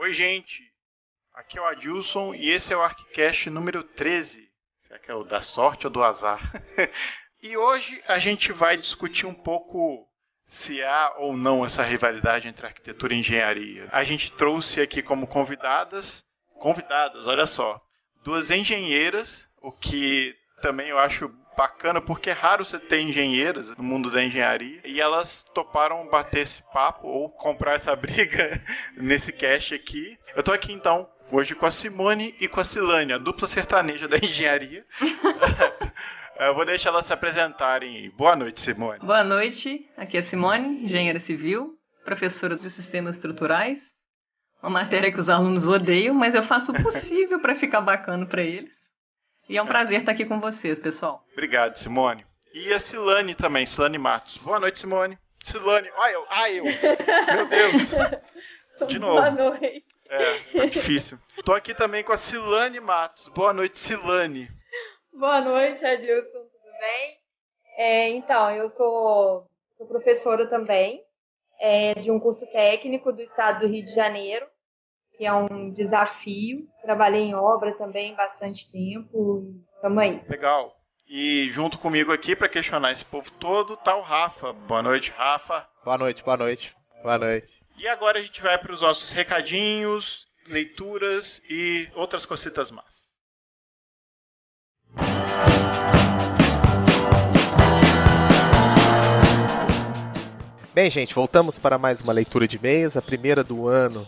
Oi, gente. Aqui é o Adilson e esse é o ArcCast número 13. Será que é o da sorte ou do azar? E hoje a gente vai discutir um pouco se há ou não essa rivalidade entre arquitetura e engenharia. A gente trouxe aqui como convidadas, olha só, duas engenheiras, o que também eu acho bacana, porque é raro você ter engenheiras no mundo da engenharia, e elas toparam bater esse papo ou comprar essa briga nesse cast aqui. Eu tô aqui então hoje com a Simone e com a Silane, a dupla sertaneja da engenharia. Eu vou deixar elas se apresentarem. Boa noite, Simone. Boa noite, aqui é a Simone, engenheira civil, professora de sistemas estruturais, uma matéria que os alunos odeiam, mas eu faço o possível para ficar bacana para eles. E é um prazer estar aqui com vocês, pessoal. Obrigado, Simone. E a Silane também, Silane Matos. Boa noite, Simone. Silane, eu. Meu Deus. De novo. Boa noite. Tá difícil. Tô aqui também com a Silane Matos. Boa noite, Silane. Boa noite, Adilson, tudo bem? Então, eu sou professora também de um curso técnico do estado do Rio de Janeiro, que é um desafio. Trabalhei em obra também bastante tempo e tamo aí. Legal. E junto comigo aqui para questionar esse povo todo tá o Rafa. Boa noite, Rafa. Boa noite. E agora a gente vai para os nossos recadinhos, leituras e outras cositas más. Bem, gente, voltamos para mais uma leitura de e-mails, a primeira do ano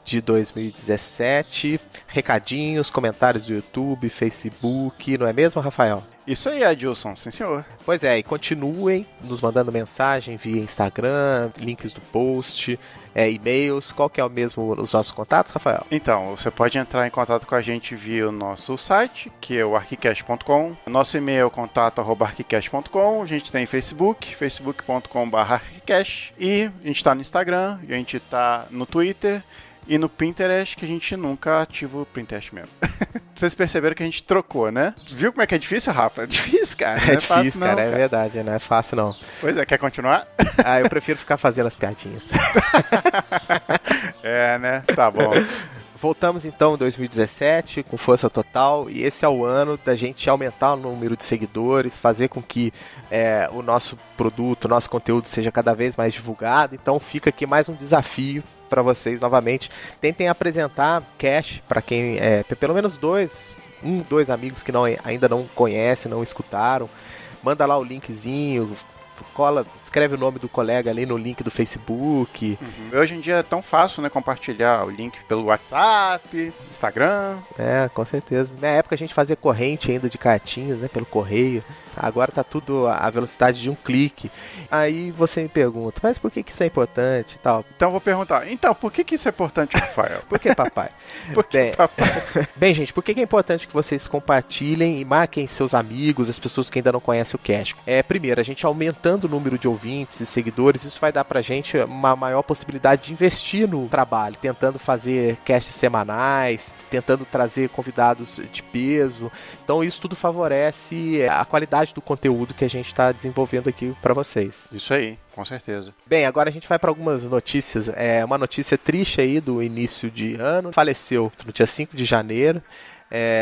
de 2017. Recadinhos, comentários do YouTube, Facebook, não é mesmo, Rafael? Isso aí, Adilson, sim senhor. Pois é, e continuem nos mandando mensagem via Instagram, links do post, e-mails. Qual que é o mesmo os nossos contatos, Rafael? Então, você pode entrar em contato com a gente via o nosso site, que é o arquicast.com. Nosso e-mail é contato@arquicast.com. A gente tem Facebook, facebook.com/arquicast. E a gente está no Instagram, a gente está no Twitter e no Pinterest, que a gente nunca ativa o Pinterest mesmo. Vocês perceberam que a gente trocou, né? Viu como é que é difícil, Rafa? É difícil, cara. É difícil, cara. É verdade, não é fácil, não. Pois é, quer continuar? Eu prefiro ficar fazendo as piadinhas. Né? Tá bom. Voltamos então em 2017 com força total, e esse é o ano da gente aumentar o número de seguidores, fazer com que o nosso produto, o nosso conteúdo seja cada vez mais divulgado. Então fica aqui mais um desafio para vocês novamente. Tentem apresentar Cash para quem pelo menos dois amigos que ainda não conhecem, não escutaram. Manda lá o linkzinho, escreve o nome do colega ali no link do Facebook. Hoje em dia é tão fácil, né, compartilhar o link pelo WhatsApp, Instagram. Com certeza. Na época a gente fazia corrente ainda de cartinhas, né, pelo correio. Agora tá tudo à velocidade de um clique. Aí você me pergunta, mas por que isso é importante e tal? Então eu vou perguntar, por que isso é importante, Rafael? Por que, papai? Bem, gente, por que é importante que vocês compartilhem e marquem seus amigos, as pessoas que ainda não conhecem o Cast? Primeiro, a gente aumentando o número de ouvintes e seguidores, isso vai dar pra gente uma maior possibilidade de investir no trabalho, tentando fazer casts semanais, tentando trazer convidados de peso. Então isso tudo favorece a qualidade do conteúdo que a gente está desenvolvendo aqui para vocês. Isso aí, com certeza. Bem, agora a gente vai para algumas notícias. Uma notícia triste aí do início de ano. Faleceu no dia 5 de janeiro,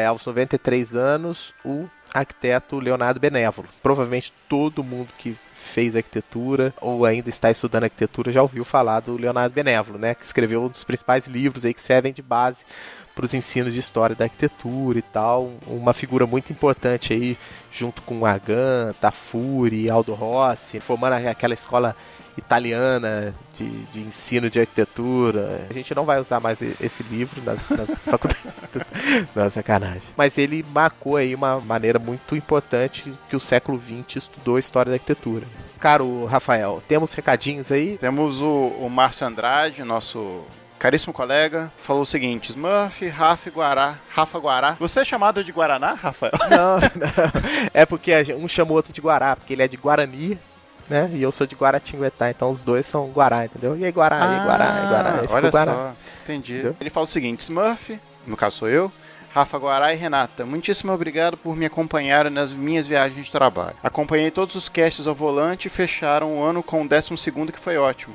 aos 93 anos, o arquiteto Leonardo Benévolo. Provavelmente todo mundo que fez arquitetura ou ainda está estudando arquitetura já ouviu falar do Leonardo Benévolo, né? Que escreveu um dos principais livros aí que servem de base para os ensinos de história da arquitetura e tal. Uma figura muito importante aí, junto com Agan, Tafuri, Aldo Rossi, formando aquela escola italiana de ensino de arquitetura. A gente não vai usar mais esse livro nas faculdades. Não, sacanagem. Mas ele marcou aí uma maneira muito importante que o século XX estudou a história da arquitetura. Caro Rafael, temos recadinhos aí? Temos o Márcio Andrade, nosso caríssimo colega, falou o seguinte: Smurf, Rafa Guará. Você é chamado de Guaraná, Rafael? Não. É porque um chama o outro de Guará, porque ele é de Guarani, né? E eu sou de Guaratinguetá, então os dois são Guará, entendeu? E aí Guará, Guará. Olha só, entendi. Entendeu? Ele fala o seguinte: Smurf, no caso sou eu, Rafa Guará e Renata, muitíssimo obrigado por me acompanhar nas minhas viagens de trabalho. Acompanhei todos os casts ao volante e fecharam o ano com o 12º, que foi ótimo.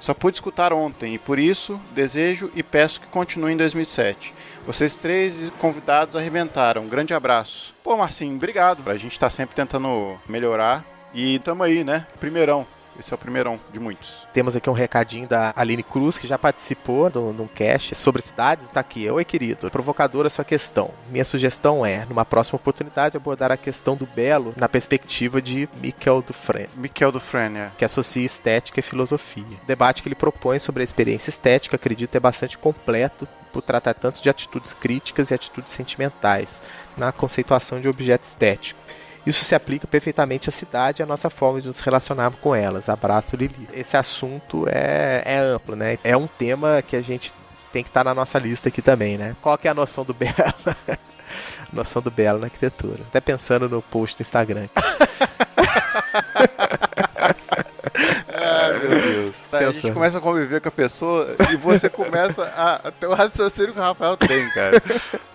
Só pude escutar ontem e por isso desejo e peço que continue em 2007. Vocês 3 convidados arrebentaram. Um grande abraço. Pô, Marcinho, obrigado. A gente tá sempre tentando melhorar e tamo aí, né? Primeirão. Esse é o primeirão de muitos. Temos aqui um recadinho da Aline Cruz, que já participou de um cast sobre cidades. Está aqui. Oi, querido. Provocadora sua questão. Minha sugestão é, numa próxima oportunidade, abordar a questão do belo na perspectiva de Michel Dufresne, que associa estética e filosofia. O debate que ele propõe sobre a experiência estética, acredito, é bastante completo por tratar tanto de atitudes críticas e atitudes sentimentais na conceituação de objeto estético. Isso se aplica perfeitamente à cidade e à nossa forma de nos relacionarmos com elas. Abraço, Lili. Esse assunto é amplo, né? É um tema que a gente tem que estar na nossa lista aqui também, né? Qual que é a noção do belo? A noção do belo na arquitetura. Até pensando no post do Instagram. Ai, meu Deus. A gente começa a conviver com a pessoa e você começa a ter o raciocínio que o Rafael tem, cara.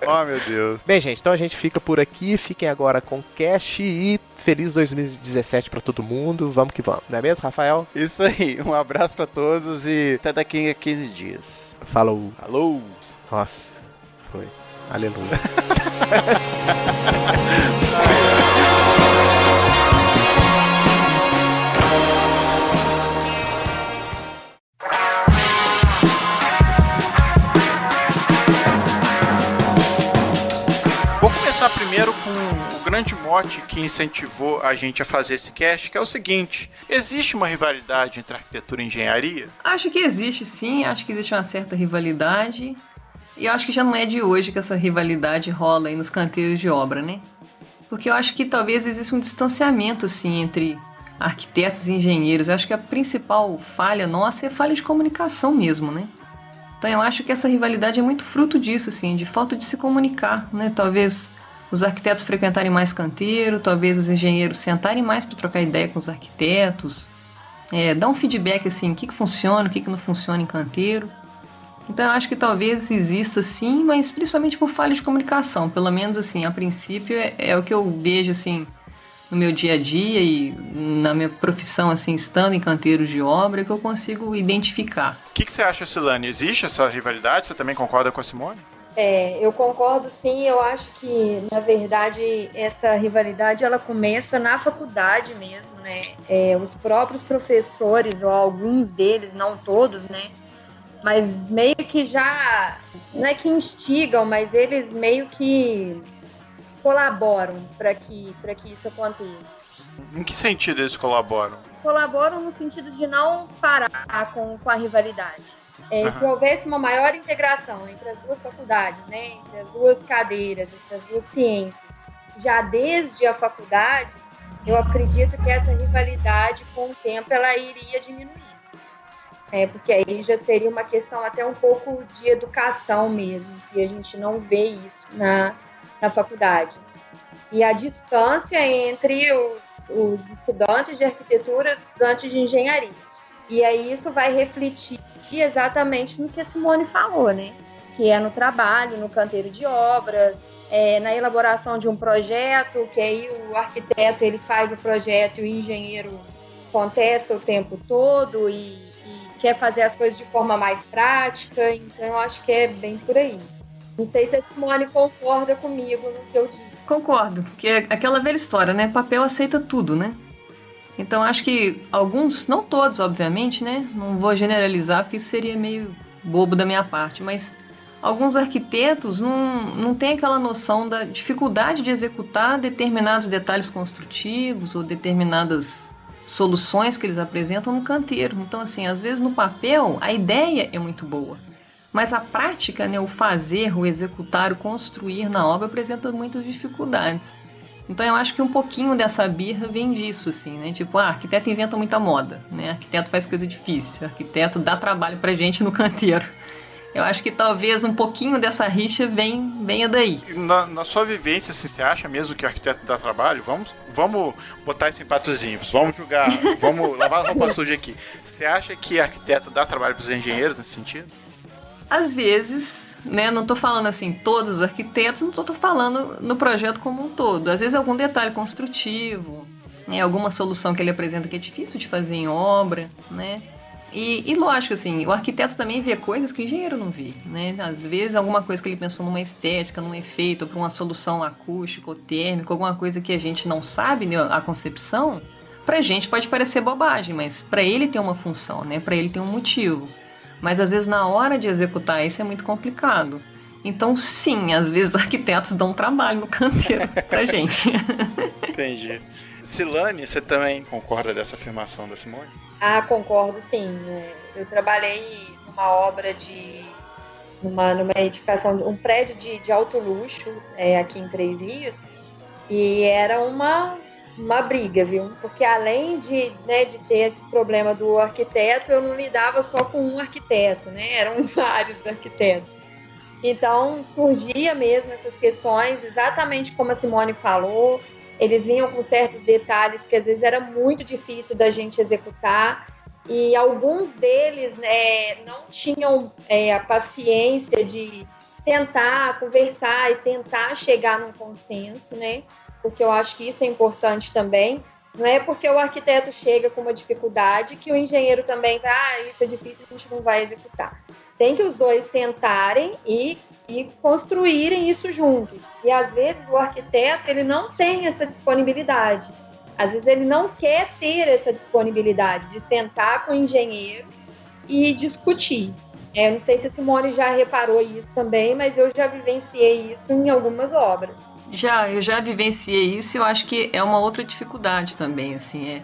Oh, meu Deus. Bem, gente, então a gente fica por aqui. Fiquem agora com o Cash e feliz 2017 pra todo mundo. Vamos que vamos. Não é mesmo, Rafael? Isso aí. Um abraço pra todos e até daqui a 15 dias. Falou. Alô. Nossa, foi. Aleluia. Vou começar primeiro com o grande mote que incentivou a gente a fazer esse cast, que é o seguinte: existe uma rivalidade entre arquitetura e engenharia? Acho que existe sim, acho que existe uma certa rivalidade. E eu acho que já não é de hoje que essa rivalidade rola aí nos canteiros de obra, né? Porque eu acho que talvez exista um distanciamento, assim, entre arquitetos e engenheiros. Eu acho que a principal falha nossa é falha de comunicação mesmo, né? Então eu acho que essa rivalidade é muito fruto disso, assim, de falta de se comunicar, né? Talvez os arquitetos frequentarem mais canteiro, talvez os engenheiros sentarem mais para trocar ideia com os arquitetos, dar um feedback, assim, o que funciona, o que não funciona em canteiro. Então eu acho que talvez exista sim, mas principalmente por falha de comunicação. Pelo menos assim, a princípio é o que eu vejo assim no meu dia a dia e na minha profissão, assim, estando em canteiros de obra, que eu consigo identificar. O que você acha, Silane? Existe essa rivalidade? Você também concorda com a Simone? Eu concordo sim. Eu acho que, na verdade, essa rivalidade ela começa na faculdade mesmo, né? Os próprios professores, ou alguns deles, não todos, né? Mas meio que já, não é que instigam, mas eles meio que colaboram para que isso aconteça. Em que sentido eles colaboram? Colaboram no sentido de não parar com a rivalidade. Se houvesse uma maior integração entre as duas faculdades, né, entre as duas cadeiras, entre as duas ciências, já desde a faculdade, eu acredito que essa rivalidade, com o tempo, ela iria diminuir. Porque aí já seria uma questão até um pouco de educação mesmo, e a gente não vê isso na faculdade. E a distância entre os estudantes de arquitetura e os estudantes de engenharia. E aí isso vai refletir exatamente no que a Simone falou, né? Que é no trabalho, no canteiro de obras, na elaboração de um projeto, que aí o arquiteto ele faz o projeto e o engenheiro contesta o tempo todo e quer fazer as coisas de forma mais prática. Então eu acho que é bem por aí. Não sei se a Simone concorda comigo no que eu digo. Concordo, que é aquela velha história, né? Papel aceita tudo, né? Então acho que alguns, não todos, obviamente, né? Não vou generalizar porque isso seria meio bobo da minha parte, mas alguns arquitetos não têm aquela noção da dificuldade de executar determinados detalhes construtivos ou determinadas soluções que eles apresentam no canteiro. Então, assim, às vezes no papel a ideia é muito boa, mas a prática, né, o fazer, o executar, o construir na obra apresenta muitas dificuldades. Então eu acho que um pouquinho dessa birra vem disso, assim, né? Tipo, arquiteto inventa muita moda, né? Arquiteto faz coisa difícil, arquiteto dá trabalho pra gente no canteiro. Eu acho que talvez um pouquinho dessa rixa venha daí. Na sua vivência, assim, você acha mesmo que o arquiteto dá trabalho? Vamos botar isso em patrocínios, vamos julgar, vamos lavar a roupa suja aqui. Você acha que arquiteto dá trabalho pros engenheiros nesse sentido? Às vezes, né, não estou falando assim todos os arquitetos, não estou falando no projeto como um todo. Às vezes algum detalhe construtivo, né, alguma solução que ele apresenta que é difícil de fazer em obra, né? E lógico, assim, o arquiteto também vê coisas que o engenheiro não vê, né? Às vezes alguma coisa que ele pensou numa estética, num efeito, para uma solução acústica ou térmica, alguma coisa que a gente não sabe, né, a concepção, pra gente pode parecer bobagem, mas pra ele tem uma função, né? Pra ele tem um motivo. Mas às vezes na hora de executar isso é muito complicado. Então sim, às vezes arquitetos dão trabalho no canteiro pra gente. Entendi. Silane, você também concorda dessa afirmação da Simone? Ah, concordo, sim. Eu trabalhei numa obra numa edificação, um prédio de alto luxo, aqui em Três Rios, e era uma briga, viu? Porque além de ter esse problema do arquiteto, eu não lidava só com um arquiteto, né? Eram vários arquitetos. Então, surgia mesmo essas questões, exatamente como a Simone falou. Eles vinham com certos detalhes que às vezes era muito difícil da gente executar, e alguns deles não tinham a paciência de sentar, conversar e tentar chegar num consenso, né? Porque eu acho que isso é importante também. Não é porque o arquiteto chega com uma dificuldade que o engenheiro também vai, isso é difícil, a gente não vai executar. Tem que os dois sentarem e construírem isso juntos. E às vezes o arquiteto ele não tem essa disponibilidade. Às vezes ele não quer ter essa disponibilidade de sentar com o engenheiro e discutir. Eu não sei se a Simone já reparou isso também, mas eu já vivenciei isso em algumas obras. Eu já vivenciei isso e eu acho que é uma outra dificuldade também, assim,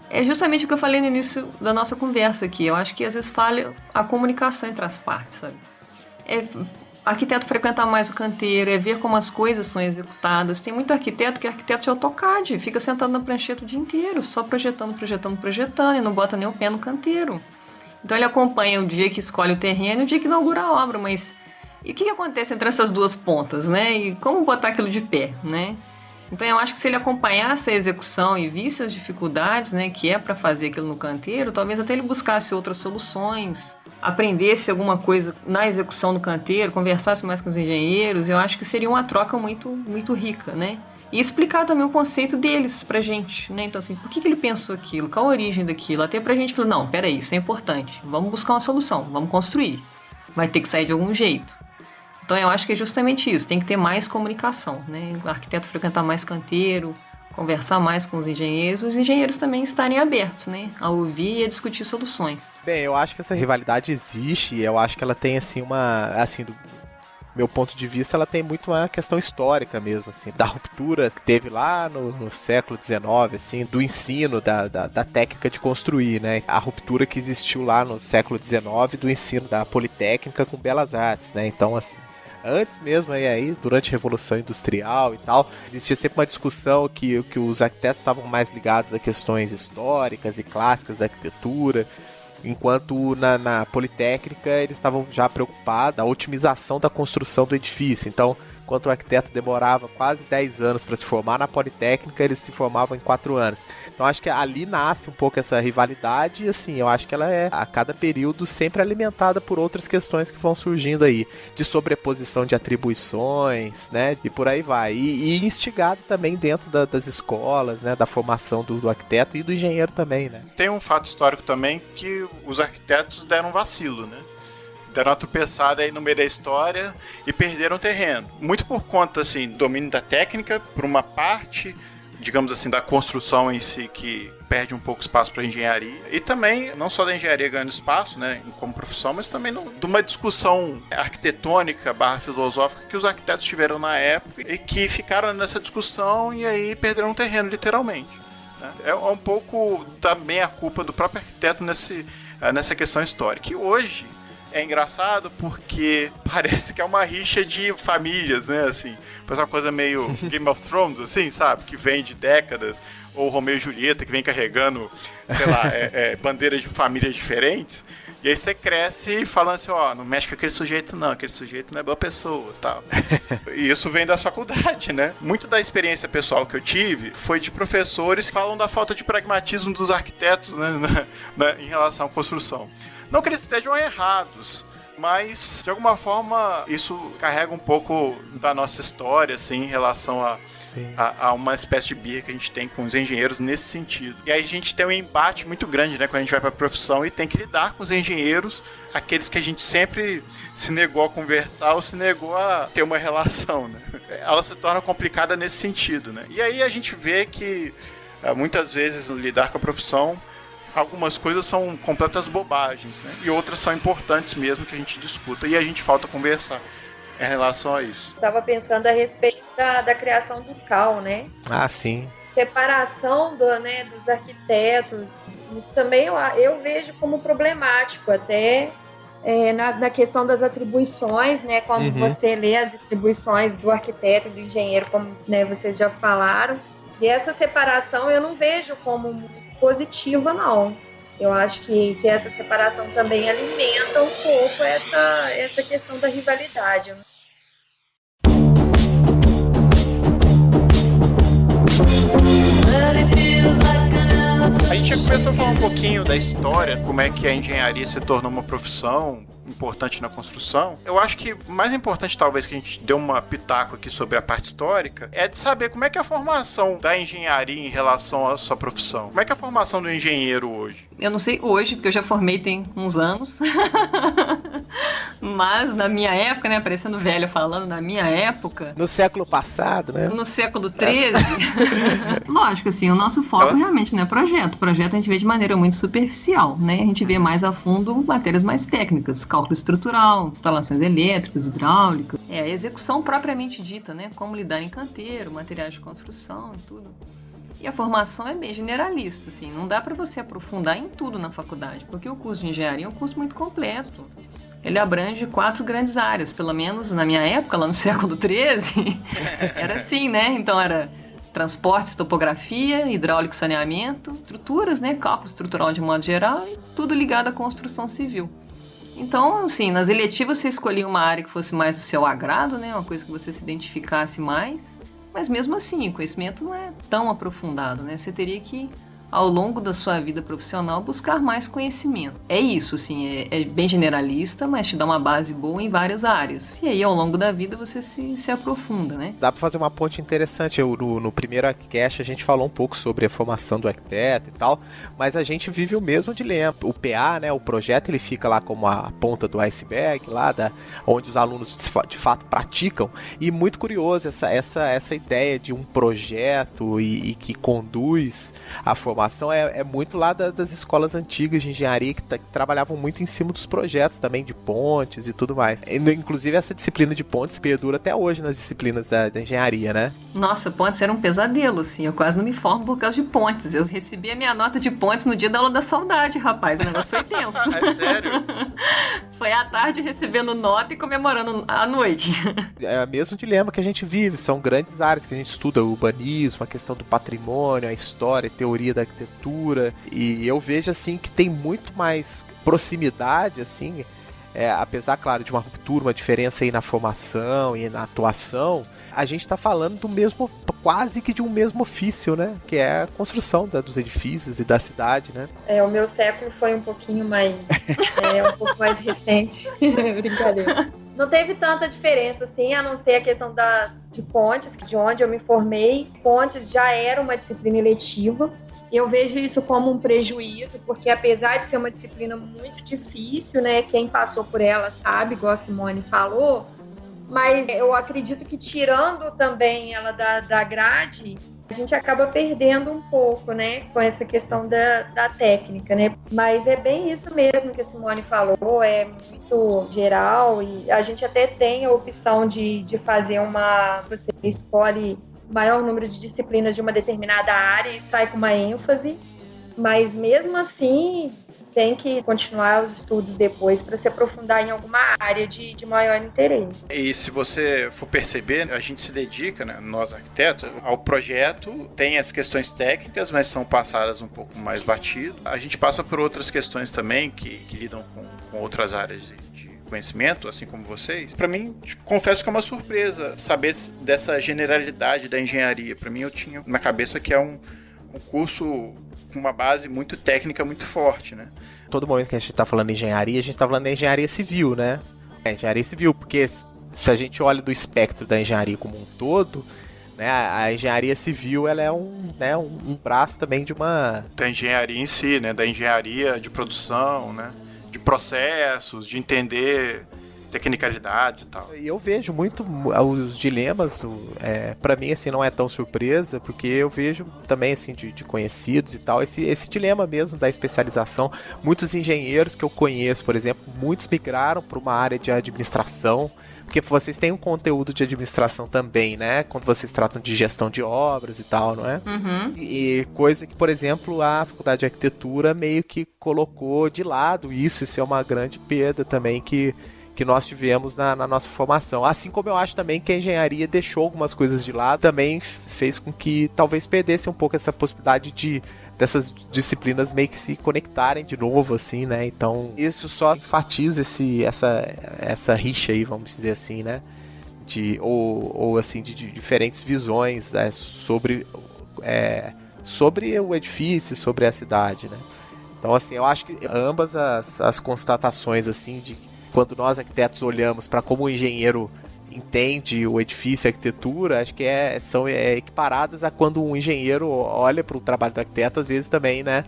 é justamente o que eu falei no início da nossa conversa aqui. Eu acho que às vezes falha a comunicação entre as partes, sabe? Arquiteto frequentar mais o canteiro, ver como as coisas são executadas. Tem muito arquiteto que é arquiteto de AutoCAD, fica sentado na prancheta o dia inteiro, só projetando, e não bota nem o pé no canteiro. Então ele acompanha o dia que escolhe o terreno e o dia que inaugura a obra, mas e o que acontece entre essas duas pontas, né? E como botar aquilo de pé, né? Então eu acho que se ele acompanhasse a execução e visse as dificuldades, né, que é para fazer aquilo no canteiro, talvez até ele buscasse outras soluções, aprendesse alguma coisa na execução do canteiro, conversasse mais com os engenheiros. Eu acho que seria uma troca muito, muito rica, né? E explicar também o conceito deles pra gente, né? Então assim, por que ele pensou aquilo? Qual a origem daquilo? Até pra gente falar, não, peraí, isso é importante, vamos buscar uma solução, vamos construir. Vai ter que sair de algum jeito. Então eu acho que é justamente isso, tem que ter mais comunicação, né? O arquiteto frequentar mais canteiro, conversar mais com os engenheiros também estarem abertos, né? A ouvir e a discutir soluções. Bem, eu acho que essa rivalidade existe e eu acho que ela tem, assim, do meu ponto de vista, ela tem muito uma questão histórica mesmo, assim, da ruptura que teve lá no século XIX, assim, do ensino, da técnica de construir, né? A ruptura que existiu lá no século XIX do ensino da Politécnica com Belas Artes, né? Então, assim, antes mesmo, aí, durante a Revolução Industrial e tal, existia sempre uma discussão que os arquitetos estavam mais ligados a questões históricas e clássicas da arquitetura, enquanto na Politécnica eles estavam já preocupados da otimização da construção do edifício. Então, enquanto o arquiteto demorava quase 10 anos para se formar, na Politécnica eles se formavam em 4 anos. Então acho que ali nasce um pouco essa rivalidade e assim, eu acho que ela é a cada período sempre alimentada por outras questões que vão surgindo aí, de sobreposição de atribuições, né, e por aí vai. E instigado também dentro das escolas, né, da formação do arquiteto e do engenheiro também, né. Tem um fato histórico também que os arquitetos deram um vacilo, né? Deram uma tropeçada aí no meio da história e perderam terreno. Muito por conta, assim, do domínio da técnica, por uma parte, digamos assim, da construção em si, que perde um pouco espaço para a engenharia. E também, não só da engenharia ganhando espaço, né, como profissão, mas também de uma discussão arquitetônica / filosófica que os arquitetos tiveram na época e que ficaram nessa discussão e aí perderam terreno, literalmente. Né? É um pouco também a culpa do próprio arquiteto nessa questão histórica. E hoje é engraçado porque parece que é uma rixa de famílias, né, assim. Parece uma coisa meio Game of Thrones, assim, sabe? Que vem de décadas. Ou Romeu e Julieta, que vem carregando, sei lá, bandeiras de famílias diferentes. E aí você cresce falando assim, ó, não mexe com aquele sujeito não é boa pessoa, tal. E isso vem da faculdade, né? Muito da experiência pessoal que eu tive foi de professores que falam da falta de pragmatismo dos arquitetos, né, em relação à construção. Não que eles estejam errados, mas de alguma forma isso carrega um pouco da nossa história, assim, em relação a Há uma espécie de birra que a gente tem com os engenheiros nesse sentido. E aí a gente tem um embate muito grande, né, quando a gente vai para a profissão e tem que lidar com os engenheiros, aqueles que a gente sempre se negou a conversar ou se negou a ter uma relação, né? Ela se torna complicada nesse sentido, né? E aí a gente vê que muitas vezes lidar com a profissão, algumas coisas são completas bobagens, né? E outras são importantes mesmo que a gente discuta e a gente falta conversar em relação a isso. Estava pensando a respeito da criação do CAL, né? Ah, sim. Separação dos arquitetos. Isso também eu vejo como problemático, até na questão das atribuições, né? Quando você lê as atribuições do arquiteto e do engenheiro, como, né, vocês já falaram. E essa separação eu não vejo como muito positiva, não. Eu acho que essa separação também alimenta um pouco essa questão da rivalidade. A gente já começou a falar um pouquinho da história, como é que a engenharia se tornou uma profissão importante na construção. Eu acho que mais importante, talvez, que a gente dê uma pitaco aqui sobre a parte histórica, é de saber como é que é a formação da engenharia em relação à sua profissão. Como é que é a formação do engenheiro hoje? Eu não sei hoje, porque eu já formei tem uns anos. Mas na minha época, né, parecendo velho falando, na minha época... No século passado, né? No século XIII. Lógico, assim, o nosso foco realmente não é projeto. Projeto a gente vê de maneira muito superficial, né? A gente vê mais a fundo matérias mais técnicas, cálculo estrutural, instalações elétricas, hidráulicas. A execução propriamente dita, né? Como lidar em canteiro, materiais de construção e tudo. E a formação é bem generalista, assim, não dá para você aprofundar em tudo na faculdade, porque o curso de engenharia é um curso muito completo. Ele abrange 4 grandes áreas, pelo menos na minha época, lá no século XIII, era assim, né? Então era transportes, topografia, hidráulica e saneamento, estruturas, né? Cálculo estrutural de modo geral e tudo ligado à construção civil. Então, assim, nas eletivas você escolhia uma área que fosse mais do seu agrado, né? Uma coisa que você se identificasse mais. Mas mesmo assim, o conhecimento não é tão aprofundado, né? Você teria que, ao longo da sua vida profissional, buscar mais conhecimento. É isso, assim, é bem generalista, mas te dá uma base boa em várias áreas. E aí, ao longo da vida, você se aprofunda, né? Dá para fazer uma ponte interessante. No primeiro ArchiCast a gente falou um pouco sobre a formação do arquiteto e tal, mas a gente vive o mesmo dilema. O PA, né, o projeto, ele fica lá como a ponta do iceberg, lá onde os alunos de fato praticam. E muito curioso essa ideia de um projeto e que conduz a formação é muito lá das escolas antigas de engenharia que trabalhavam muito em cima dos projetos também, de pontes e tudo mais. Inclusive essa disciplina de pontes perdura até hoje nas disciplinas da engenharia, né? Nossa, pontes era um pesadelo, assim. Eu quase não me formo por causa de pontes. Eu recebi a minha nota de pontes no dia da aula da saudade, rapaz. O negócio foi tenso. É sério? Foi à tarde recebendo nota e comemorando à noite. É o mesmo dilema que a gente vive. São grandes áreas que a gente estuda, o urbanismo, a questão do patrimônio, a história, a teoria da arquitetura, e eu vejo assim que tem muito mais proximidade, assim, apesar, claro, de uma ruptura, uma diferença aí na formação e na atuação, a gente está falando do mesmo, quase que de um mesmo ofício, né, que é a construção dos edifícios e da cidade, né. O meu século foi um pouquinho mais, um pouco mais recente, brincadeira. Não teve tanta diferença, assim, a não ser a questão de pontes, de onde eu me formei. Pontes já era uma disciplina eletiva. Eu vejo isso como um prejuízo, porque apesar de ser uma disciplina muito difícil, né, quem passou por ela sabe, igual a Simone falou, mas eu acredito que tirando também ela da grade, a gente acaba perdendo um pouco, né, com essa questão da técnica, né, mas é bem isso mesmo que a Simone falou, é muito geral e a gente até tem a opção de fazer você escolhe maior número de disciplinas de uma determinada área e sai com uma ênfase, mas mesmo assim tem que continuar os estudos depois para se aprofundar em alguma área de maior interesse. E se você for perceber, a gente se dedica, né, nós arquitetos, ao projeto, tem as questões técnicas, mas são passadas um pouco mais batido. A gente passa por outras questões também que lidam com outras áreas de conhecimento, assim como vocês. Para mim, confesso que é uma surpresa saber dessa generalidade da engenharia. Para mim, eu tinha na cabeça que é um curso com uma base muito técnica, muito forte, né? Todo momento que a gente está falando de engenharia, a gente está falando de engenharia civil, né? Engenharia civil, porque se a gente olha do espectro da engenharia como um todo, né? A engenharia civil, ela é um braço também de uma... Da engenharia em si, né? Da engenharia de produção, né? De processos, de entender tecnicalidades e tal. E eu vejo muito os dilemas, para mim, assim, não é tão surpresa, porque eu vejo também, assim, de conhecidos e tal, esse dilema mesmo da especialização. Muitos engenheiros que eu conheço, por exemplo, muitos migraram para uma área de administração, porque vocês têm um conteúdo de administração também, né? Quando vocês tratam de gestão de obras e tal, não é? Uhum. E coisa que, por exemplo, a Faculdade de Arquitetura meio que colocou de lado isso é uma grande perda também que nós tivemos na nossa formação. Assim como eu acho também que a engenharia deixou algumas coisas de lado, também fez com que talvez perdesse um pouco essa possibilidade dessas disciplinas meio que se conectarem de novo, assim, né? Então, isso só enfatiza essa rixa aí, vamos dizer assim, né? Ou assim, de diferentes visões, né? sobre o edifício, sobre a cidade, né? Então, assim, eu acho que ambas as constatações, assim, de quando nós arquitetos olhamos para como o engenheiro entende o edifício e a arquitetura, acho que são equiparadas a quando um engenheiro olha para o trabalho do arquiteto, às vezes também, né?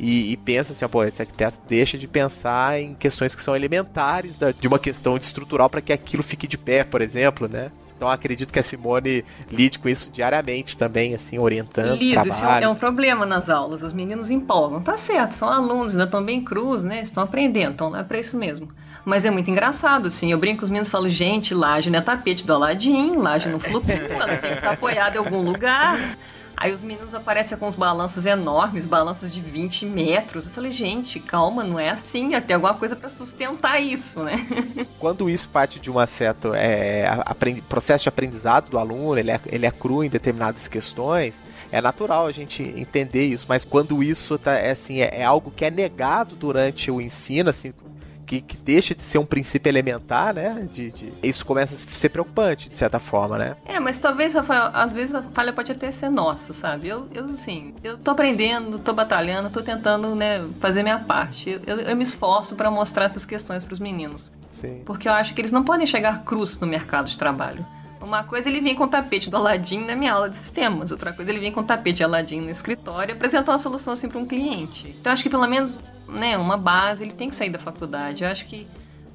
E pensa assim, pô, esse arquiteto deixa de pensar em questões que são elementares de uma questão de estrutural para que aquilo fique de pé, por exemplo, né? Então acredito que a Simone lide com isso diariamente também, assim, orientando trabalhos. Isso é um problema nas aulas, os meninos empolgam. Tá certo, são alunos, ainda estão bem crus, né? Estão aprendendo, então não é pra isso mesmo. Mas é muito engraçado, assim, eu brinco com os meninos e falo, gente, laje não é tapete do Aladim, laje não flutua, ela tem que estar apoiada em algum lugar. Aí os meninos aparecem com uns balanços enormes, balanços de 20 metros. Eu falei, gente, calma, não é assim. Tem alguma coisa para sustentar isso, né? Quando isso parte de uma certa processo de aprendizado do aluno, ele é cru em determinadas questões, é natural a gente entender isso. Mas quando isso é algo que é negado durante o ensino, assim, que deixa de ser um princípio elementar, né? Isso começa a ser preocupante, de certa forma, né? Mas talvez, Rafael, às vezes a falha pode até ser nossa, sabe? Eu tô aprendendo, tô batalhando, tô tentando, né, fazer minha parte. Eu me esforço para mostrar essas questões para os meninos. Sim. Porque eu acho que eles não podem chegar crus no mercado de trabalho. Uma coisa ele vinha com o tapete do Aladim na minha aula de sistemas, outra coisa ele vinha com o tapete de Aladim no escritório e apresentou uma solução assim para um cliente. Então eu acho que pelo menos, né, uma base ele tem que sair da faculdade. Eu acho que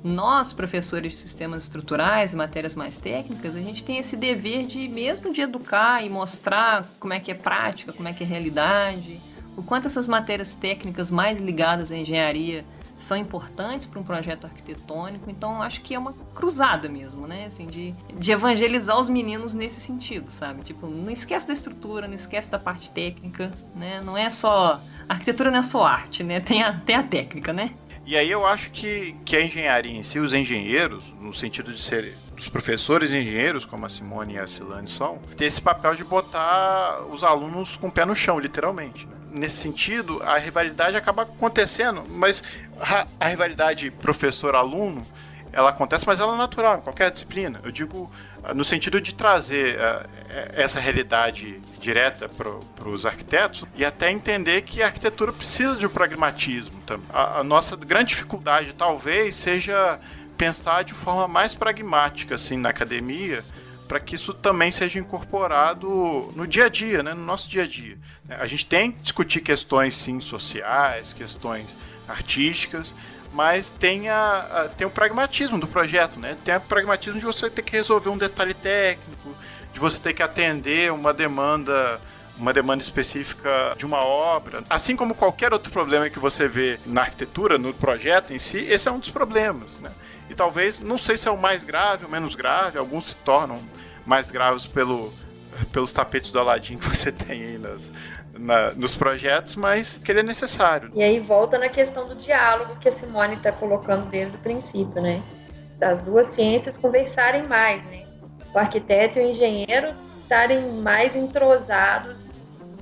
nós, professores de sistemas estruturais e matérias mais técnicas, a gente tem esse dever mesmo de educar e mostrar como é que é prática, como é que é realidade, o quanto essas matérias técnicas mais ligadas à engenharia são importantes para um projeto arquitetônico. Então acho que é uma cruzada mesmo, né, assim, de evangelizar os meninos nesse sentido, sabe? Tipo, não esquece da estrutura, não esquece da parte técnica, né? Não é só... A arquitetura não é só arte, né? Tem a técnica, né? E aí eu acho que a engenharia em si, os engenheiros, no sentido de ser os professores engenheiros, como a Simone e a Silane são, tem esse papel de botar os alunos com o pé no chão, literalmente, né? Nesse sentido, a rivalidade acaba acontecendo, mas a rivalidade professor-aluno, ela acontece, mas ela é natural em qualquer disciplina. Eu digo no sentido de trazer essa realidade direta para os arquitetos e até entender que a arquitetura precisa de um pragmatismo também. A nossa grande dificuldade talvez seja pensar de forma mais pragmática assim, na academia, para que isso também seja incorporado no dia a dia, né, no nosso dia a dia. A gente tem que discutir questões, sim, sociais, questões artísticas, mas tem o pragmatismo do projeto, né? Tem o pragmatismo de você ter que resolver um detalhe técnico, de você ter que atender uma demanda específica de uma obra. Assim como qualquer outro problema que você vê na arquitetura, no projeto em si, esse é um dos problemas, né? E talvez, não sei se é o mais grave ou menos grave, alguns se tornam mais graves pelos tapetes do Aladim que você tem aí nos projetos, mas que ele é necessário. E aí volta na questão do diálogo que a Simone está colocando desde o princípio, né? As duas ciências conversarem mais, né? O arquiteto e o engenheiro estarem mais entrosados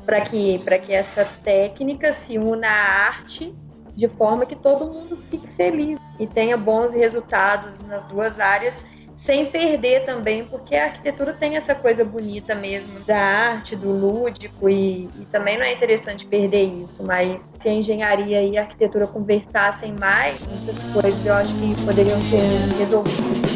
para que essa técnica se una à arte de forma que todo mundo fique feliz e tenha bons resultados nas duas áreas, sem perder também, porque a arquitetura tem essa coisa bonita mesmo da arte, do lúdico, e também não é interessante perder isso, mas se a engenharia e a arquitetura conversassem mais, muitas coisas eu acho que poderiam ser resolvidas.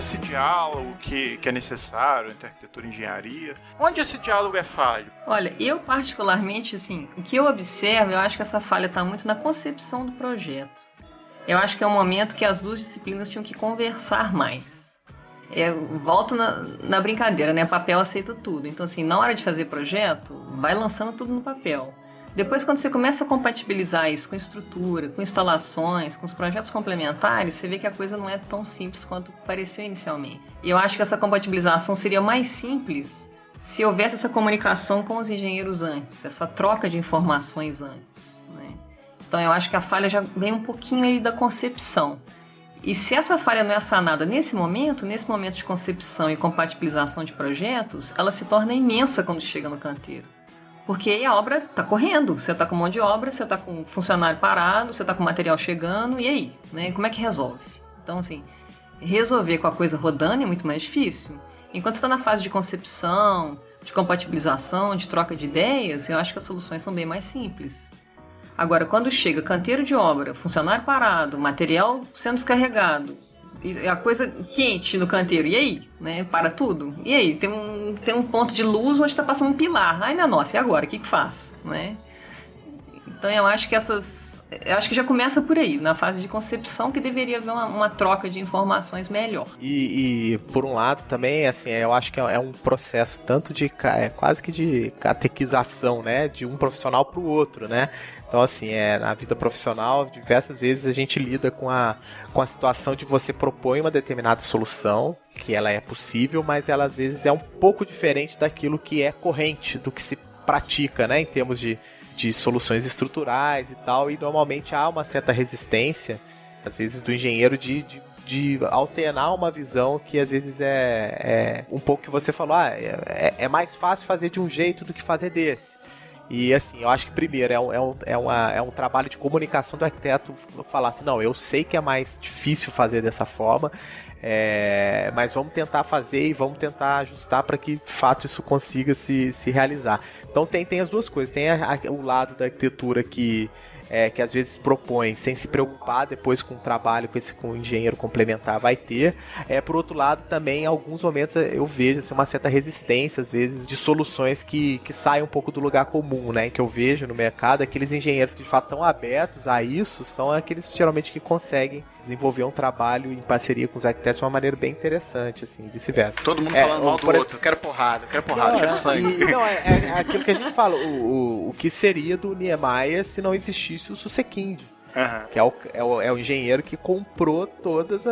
esse diálogo que é necessário entre arquitetura e engenharia? Onde esse diálogo é falho? Olha, eu particularmente, assim, o que eu observo, eu acho que essa falha está muito na concepção do projeto. Eu acho que é um momento que as duas disciplinas tinham que conversar mais. Volto na brincadeira, né? Papel aceita tudo. Então, assim, na hora de fazer projeto, vai lançando tudo no papel. Depois, quando você começa a compatibilizar isso com estrutura, com instalações, com os projetos complementares, você vê que a coisa não é tão simples quanto pareceu inicialmente. E eu acho que essa compatibilização seria mais simples se houvesse essa comunicação com os engenheiros antes, essa troca de informações antes, né? Então, eu acho que a falha já vem um pouquinho aí da concepção. E se essa falha não é sanada nesse momento de concepção e compatibilização de projetos, ela se torna imensa quando chega no canteiro. Porque aí a obra está correndo, você está com um monte de obra, você está com um funcionário parado, você está com material chegando, e aí? Né? Como é que resolve? Então, assim, resolver com a coisa rodando é muito mais difícil. Enquanto você está na fase de concepção, de compatibilização, de troca de ideias, eu acho que as soluções são bem mais simples. Agora, quando chega canteiro de obra, funcionário parado, material sendo descarregado, a coisa quente no canteiro, e aí? Né? Para tudo? E aí? Tem um ponto de luz onde está passando um pilar. Ai, minha nossa, e agora? O que faz? Né? Então, eu acho que já começa por aí, na fase de concepção, que deveria haver uma troca de informações melhor. E por um lado também, assim, eu acho que é um processo tanto de quase que de catequização, né, de um profissional para o outro, né? Então, assim, na vida profissional, diversas vezes a gente lida com a situação de você propõe uma determinada solução, que ela é possível, mas ela às vezes é um pouco diferente daquilo que é corrente, do que se pratica, né, em termos de soluções estruturais e tal, e normalmente há uma certa resistência, às vezes, do engenheiro de alternar uma visão que às vezes é um pouco que você falou, é mais fácil fazer de um jeito do que fazer desse. E assim, eu acho que primeiro é um trabalho de comunicação do arquiteto falar assim, não, eu sei que é mais difícil fazer dessa forma, mas vamos tentar fazer e vamos tentar ajustar para que de fato isso consiga se realizar. Então tem as duas coisas, tem o lado da arquitetura que às vezes propõe sem se preocupar depois com o trabalho com o engenheiro complementar vai ter. Por outro lado, também em alguns momentos eu vejo assim, uma certa resistência, às vezes, de soluções que saem um pouco do lugar comum, né? Que eu vejo no mercado, aqueles engenheiros que de fato estão abertos a isso, são aqueles geralmente que conseguem desenvolver um trabalho em parceria com os arquitetos de uma maneira bem interessante, assim, vice-versa. Todo mundo falando mal do outro, eu quero porrada, quero sangue. É aquilo que a gente fala, o que seria do Niemeyer se não existisse o Susekind, que é o engenheiro que comprou todas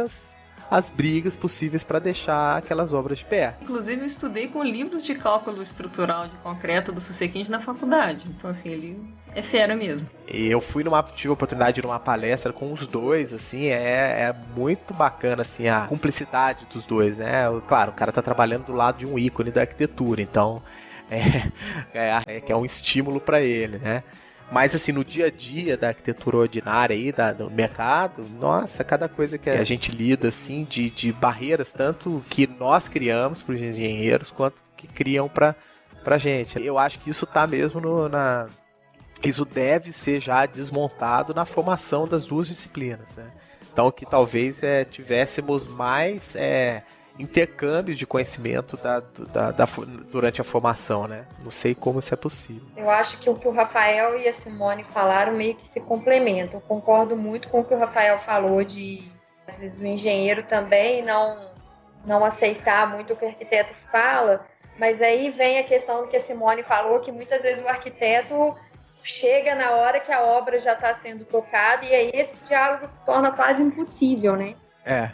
as brigas possíveis para deixar aquelas obras de pé. Inclusive, eu estudei com livros de cálculo estrutural de concreto do Susekind na faculdade. Então, assim, ele é fera mesmo. E eu tive a oportunidade de ir numa palestra com os dois, assim, é muito bacana, assim, a cumplicidade dos dois, né? Claro, o cara tá trabalhando do lado de um ícone da arquitetura, então é um estímulo para ele, né? Mas assim, no dia a dia da arquitetura ordinária aí, do mercado, nossa, cada coisa que a gente lida assim, de barreiras, tanto que nós criamos para os engenheiros, quanto que criam para a gente. Eu acho que isso tá mesmo isso deve ser já desmontado na formação das duas disciplinas, né? Então que talvez tivéssemos mais intercâmbios de conhecimento durante a formação, né? Não sei como isso é possível. Eu acho que o que o Rafael e a Simone falaram meio que se complementam. Eu concordo muito com o que o Rafael falou de, às vezes, o engenheiro também não aceitar muito o que o arquiteto fala, mas aí vem a questão que a Simone falou, que muitas vezes o arquiteto chega na hora que a obra já está sendo tocada e aí esse diálogo se torna quase impossível, né?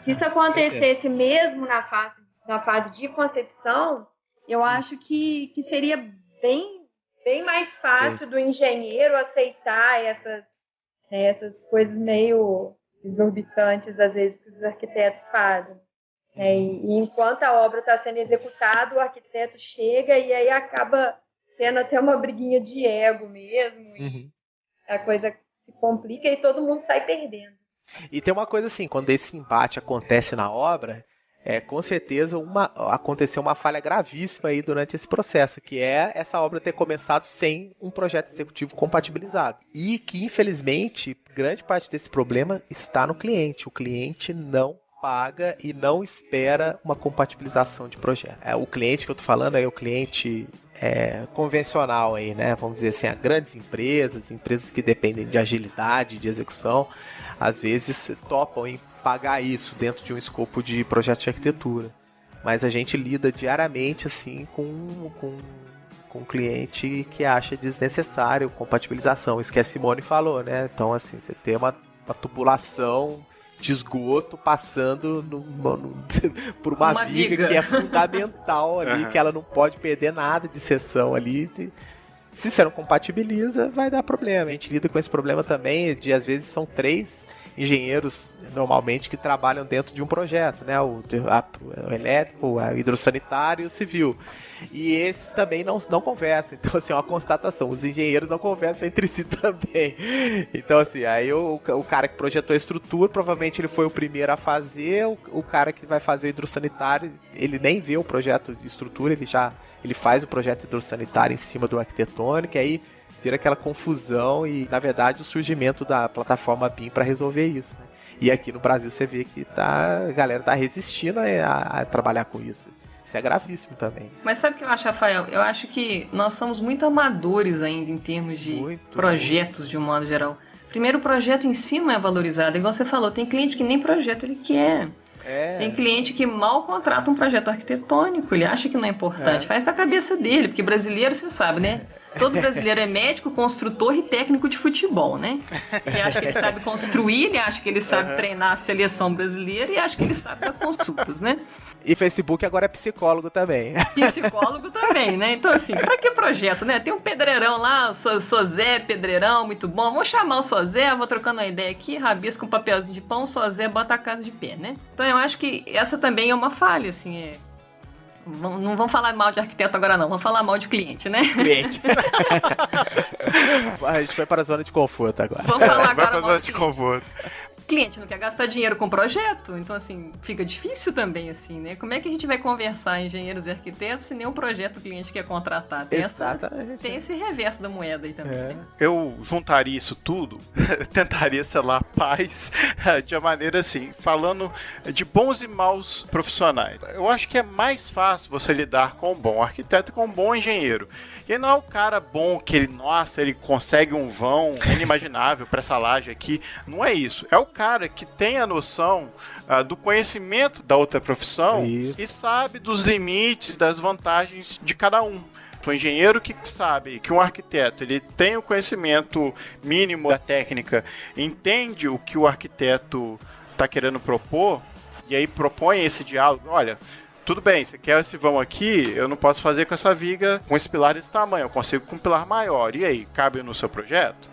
Se isso acontecesse mesmo na fase de concepção, eu acho que seria bem mais fácil do engenheiro aceitar essas coisas meio exorbitantes, às vezes, que os arquitetos fazem. E enquanto a obra está sendo executada, o arquiteto chega e aí acaba tendo até uma briguinha de ego mesmo. E a coisa se complica e todo mundo sai perdendo. E tem uma coisa assim, quando esse embate acontece na obra, com certeza aconteceu uma falha gravíssima aí durante esse processo, que é essa obra ter começado sem um projeto executivo compatibilizado. E que, infelizmente, grande parte desse problema está no cliente. O cliente não paga e não espera uma compatibilização de projeto. O cliente que eu estou falando é o cliente convencional aí, né? Vamos dizer assim, grandes empresas que dependem de agilidade, de execução, às vezes topam em pagar isso dentro de um escopo de projeto de arquitetura. Mas a gente lida diariamente assim com um cliente que acha desnecessário compatibilização. Isso que a Simone falou, né? Então, assim, você tem uma tubulação de esgoto passando por uma viga que é fundamental ali, que ela não pode perder nada de seção ali. Se você não compatibiliza, vai dar problema. A gente lida com esse problema também de, às vezes, são 3 engenheiros, normalmente, que trabalham dentro de um projeto, né? O elétrico, o hidrossanitário e o civil. E esses também não conversam. Então, assim, é uma constatação. Os engenheiros não conversam entre si também. Então, assim, aí o cara que projetou a estrutura, provavelmente ele foi o primeiro a fazer. O cara que vai fazer o hidrossanitário, ele nem vê o projeto de estrutura, ele faz o projeto hidrossanitário em cima do arquitetônico, e aí vira aquela confusão e, na verdade, o surgimento da plataforma BIM para resolver isso, né? E aqui no Brasil você vê que a galera está resistindo a trabalhar com isso. Isso é gravíssimo também. Mas sabe o que eu acho, Rafael? Eu acho que nós somos muito amadores ainda em termos de projetos, de um modo geral. Primeiro, o projeto em si não é valorizado. Igual você falou, tem cliente que nem projeto ele quer. Tem cliente que mal contrata um projeto arquitetônico, ele acha que não é importante. Faz da cabeça dele, porque brasileiro, você sabe, né? Todo brasileiro é médico, construtor e técnico de futebol, né? Ele acha que ele sabe construir, ele acha que ele sabe treinar a seleção brasileira e acha que ele sabe dar consultas, né? E Facebook agora é psicólogo também. Psicólogo também, né? Então, assim, pra que projeto, né? Tem um pedreirão lá, o Sozé, pedreirão, muito bom. Vou chamar o Sozé, vou trocando uma ideia aqui, rabisco um papelzinho de pão, o Sozé bota a casa de pé, né? Então, eu acho que essa também é uma falha, assim, Não vamos falar mal de arquiteto agora não, vamos falar mal de cliente, né? Cliente. A gente foi para a zona de conforto agora. Vamos falar agora vai para a zona de conforto. Cliente não quer gastar dinheiro com projeto, então assim, fica difícil também, assim, né? Como é que a gente vai conversar engenheiros e arquitetos se nem um projeto o cliente quer contratar? Tem esse reverso da moeda aí também, né? Eu juntaria isso tudo, tentaria selar paz de uma maneira assim, falando de bons e maus profissionais. Eu acho que é mais fácil você lidar com um bom arquiteto e com um bom engenheiro. E não é o cara bom que ele consegue um vão inimaginável para essa laje aqui. Não é isso. É o cara que tem a noção do conhecimento da outra profissão e sabe dos limites, das vantagens de cada um. O engenheiro que sabe que um arquiteto ele tem o conhecimento mínimo da técnica, entende o que o arquiteto está querendo propor, e aí propõe esse diálogo. Olha, tudo bem, você quer esse vão aqui, eu não posso fazer com essa viga, com esse pilar desse tamanho, eu consigo com um pilar maior. E aí, cabe no seu projeto?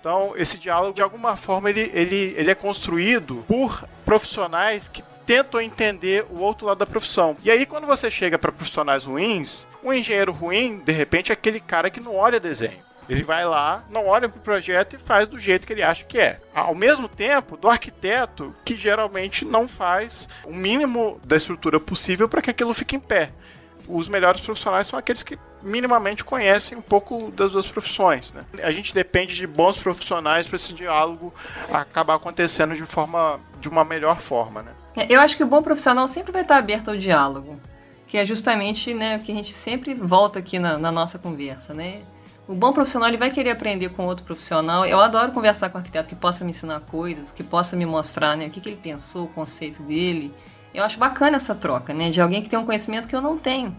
Então, esse diálogo, de alguma forma, ele é construído por profissionais que tentam entender o outro lado da profissão. E aí, quando você chega para profissionais ruins, um engenheiro ruim, de repente, é aquele cara que não olha desenho. Ele vai lá, não olha para o projeto e faz do jeito que ele acha que é. Ao mesmo tempo, do arquiteto, que geralmente não faz o mínimo da estrutura possível para que aquilo fique em pé. Os melhores profissionais são aqueles que minimamente conhecem um pouco das duas profissões, né? A gente depende de bons profissionais para esse diálogo acabar acontecendo de uma melhor forma, né? Eu acho que o bom profissional sempre vai estar aberto ao diálogo, que é justamente, né, o que a gente sempre volta aqui na nossa conversa, né? O bom profissional ele vai querer aprender com outro profissional. Eu adoro conversar com um arquiteto que possa me ensinar coisas, que possa me mostrar, né, o que ele pensou, o conceito dele. Eu acho bacana essa troca, né, de alguém que tem um conhecimento que eu não tenho.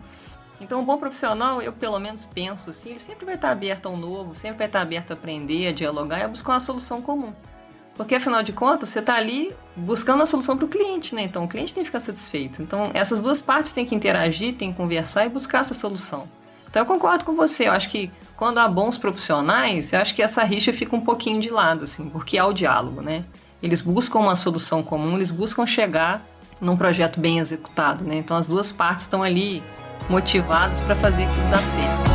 Então, o bom profissional, eu pelo menos penso assim, ele sempre vai estar aberto ao novo, sempre vai estar aberto a aprender, a dialogar e a buscar uma solução comum. Porque, afinal de contas, você está ali buscando a solução para o cliente, né? Então, o cliente tem que ficar satisfeito. Então, essas duas partes têm que interagir, têm que conversar e buscar essa solução. Então, eu concordo com você. Eu acho que quando há bons profissionais, eu acho que essa rixa fica um pouquinho de lado, assim, porque há o diálogo, né? Eles buscam uma solução comum, eles buscam chegar num projeto bem executado, né? Então, as duas partes estão ali motivadas para fazer aquilo dar certo.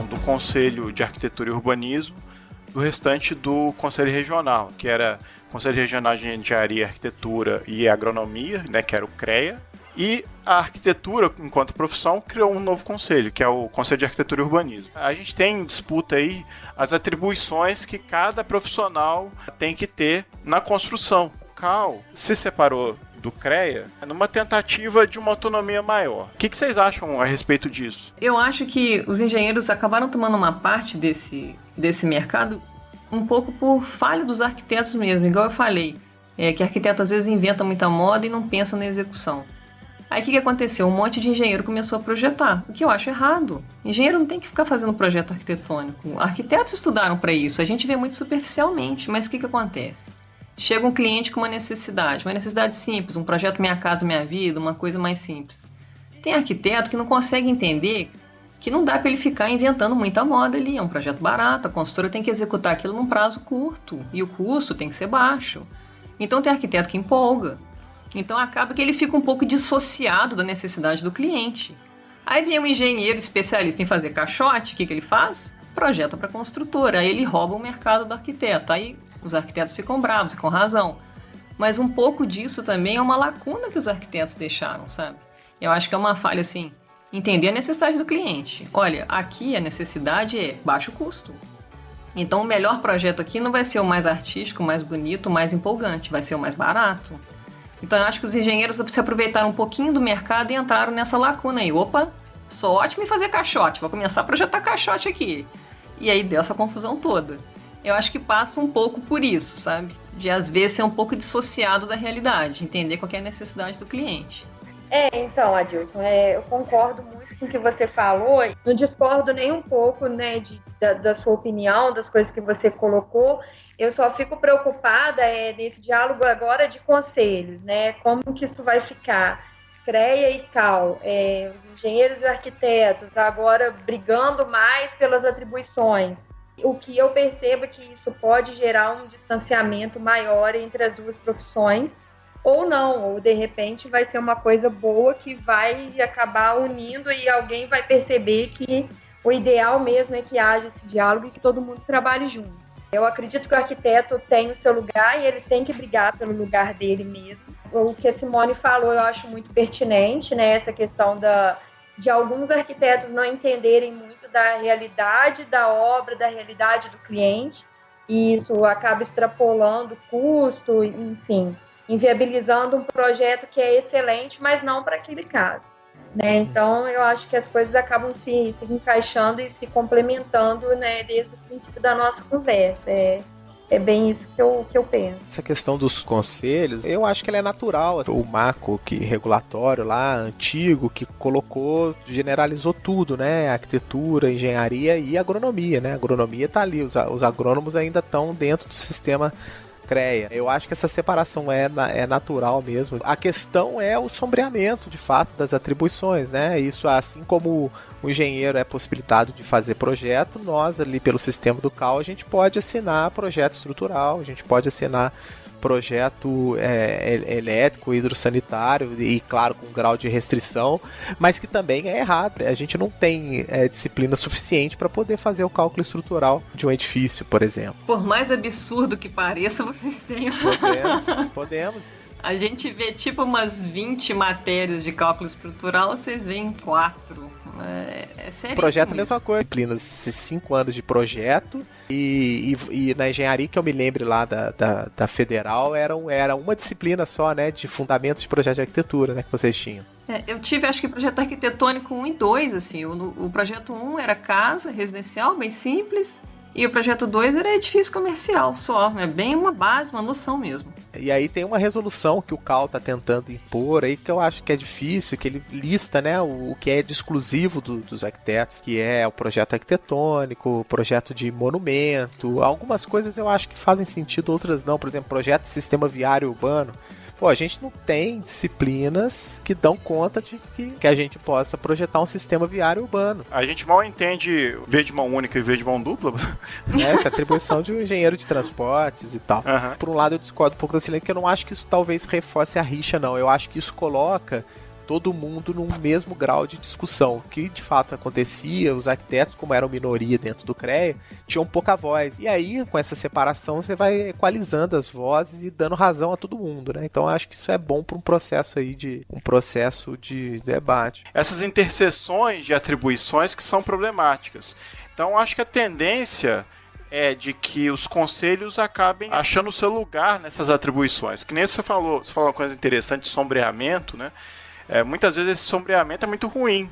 Do Conselho de Arquitetura e Urbanismo, do restante do Conselho Regional, que era o Conselho Regional de Engenharia, Arquitetura e Agronomia, né, que era o CREA, E a arquitetura, enquanto profissão, criou um novo conselho, que é o Conselho de Arquitetura e Urbanismo. A gente tem em disputa aí as atribuições que cada profissional tem que ter na construção. O CAL se separou do CREA numa tentativa de uma autonomia maior. O que vocês acham a respeito disso? Eu acho que os engenheiros acabaram tomando uma parte desse mercado um pouco por falha dos arquitetos mesmo, igual eu falei. Que arquiteto às vezes inventa muita moda e não pensa na execução. Aí o que aconteceu? Um monte de engenheiro começou a projetar, o que eu acho errado. Engenheiro não tem que ficar fazendo projeto arquitetônico. Arquitetos estudaram para isso, a gente vê muito superficialmente, mas o que acontece? Chega um cliente com uma necessidade simples, um projeto Minha Casa Minha Vida, uma coisa mais simples. Tem arquiteto que não consegue entender que não dá para ele ficar inventando muita moda ali, é um projeto barato, a construtora tem que executar aquilo num prazo curto e o custo tem que ser baixo. Então tem arquiteto que empolga. Então acaba que ele fica um pouco dissociado da necessidade do cliente. Aí vem um engenheiro especialista em fazer caixote, o que ele faz? Projeta para a construtora, aí ele rouba o mercado do arquiteto. Aí os arquitetos ficam bravos, com razão. Mas um pouco disso também é uma lacuna que os arquitetos deixaram, sabe? Eu acho que é uma falha assim, entender a necessidade do cliente. Olha, aqui a necessidade é baixo custo. Então o melhor projeto aqui não vai ser o mais artístico, o mais bonito, o mais empolgante, vai ser o mais barato. Então eu acho que os engenheiros se aproveitaram um pouquinho do mercado e entraram nessa lacuna aí. Opa, sou ótimo em fazer caixote, vou começar a projetar caixote aqui. E aí deu essa confusão toda. Eu acho que passa um pouco por isso, sabe? De às vezes ser um pouco dissociado da realidade, entender qual que é a necessidade do cliente. Então, Adilson, eu concordo muito com o que você falou, não discordo nem um pouco, né, da sua opinião, das coisas que você colocou. Eu só fico preocupada nesse diálogo agora de conselhos, né? Como que isso vai ficar? CREA e CAL, os engenheiros e os arquitetos agora brigando mais pelas atribuições. O que eu percebo é que isso pode gerar um distanciamento maior entre as duas profissões, ou não, ou de repente vai ser uma coisa boa que vai acabar unindo e alguém vai perceber que o ideal mesmo é que haja esse diálogo e que todo mundo trabalhe junto. Eu acredito que o arquiteto tem o seu lugar e ele tem que brigar pelo lugar dele mesmo. O que a Simone falou eu acho muito pertinente, né? Essa questão de alguns arquitetos não entenderem muito da realidade da obra, da realidade do cliente, e isso acaba extrapolando custo, enfim, inviabilizando um projeto que é excelente, mas não para aquele caso. Né? Então, eu acho que as coisas acabam se encaixando e se complementando, né, desde o princípio da nossa conversa. É bem isso que eu penso. Essa questão dos conselhos, eu acho que ela é natural. O marco regulatório lá, antigo, que generalizou tudo, né? Arquitetura, engenharia e agronomia, né? A agronomia está ali, os agrônomos ainda estão dentro do sistema CREA. Eu acho que essa separação é natural mesmo. A questão é o sombreamento, de fato, das atribuições, né? Isso, assim como o engenheiro é possibilitado de fazer projeto, nós ali pelo sistema do CAL a gente pode assinar projeto estrutural, a gente pode assinar projeto elétrico, hidrossanitário e, claro, com grau de restrição, mas que também é errado. A gente não tem disciplina suficiente para poder fazer o cálculo estrutural de um edifício, por exemplo. Por mais absurdo que pareça, vocês têm. Podemos. A gente vê tipo umas 20 matérias de cálculo estrutural, vocês veem 4. É sério. Projeto é a mesma coisa. Disciplinas, 5 anos de projeto e na engenharia que eu me lembre lá da Federal era uma disciplina só, né, de fundamentos de projeto de arquitetura, né, que vocês tinham. Eu tive, acho que projeto arquitetônico 1 e 2, assim. O projeto 1 era casa residencial, bem simples. E o projeto 2 era edifício comercial só. É bem uma base, uma noção mesmo. E aí tem uma resolução que o CAL está tentando impor aí, que eu acho que é difícil, que ele lista, né, o que é de exclusivo dos arquitetos, que é o projeto arquitetônico, o projeto de monumento. Algumas coisas eu acho que fazem sentido, outras não. Por exemplo, projeto de sistema viário urbano. Pô, a gente não tem disciplinas que dão conta de que a gente possa projetar um sistema viário urbano. A gente mal entende V de mão única e V de mão dupla. Essa é a atribuição de um engenheiro de transportes e tal. Por um lado, eu discordo um pouco da Silene, que eu não acho que isso talvez reforce a rixa, não. Eu acho que isso coloca todo mundo no mesmo grau de discussão. O que de fato acontecia, os arquitetos, como eram minoria dentro do CREA, tinham pouca voz. E aí, com essa separação, você vai equalizando as vozes e dando razão a todo mundo, né? Então, acho que isso é bom para um processo de debate. Essas interseções de atribuições que são problemáticas. Então, acho que a tendência é de que os conselhos acabem achando o seu lugar nessas atribuições. Que nem você falou uma coisa interessante de sombreamento, né? Muitas vezes esse sombreamento é muito ruim.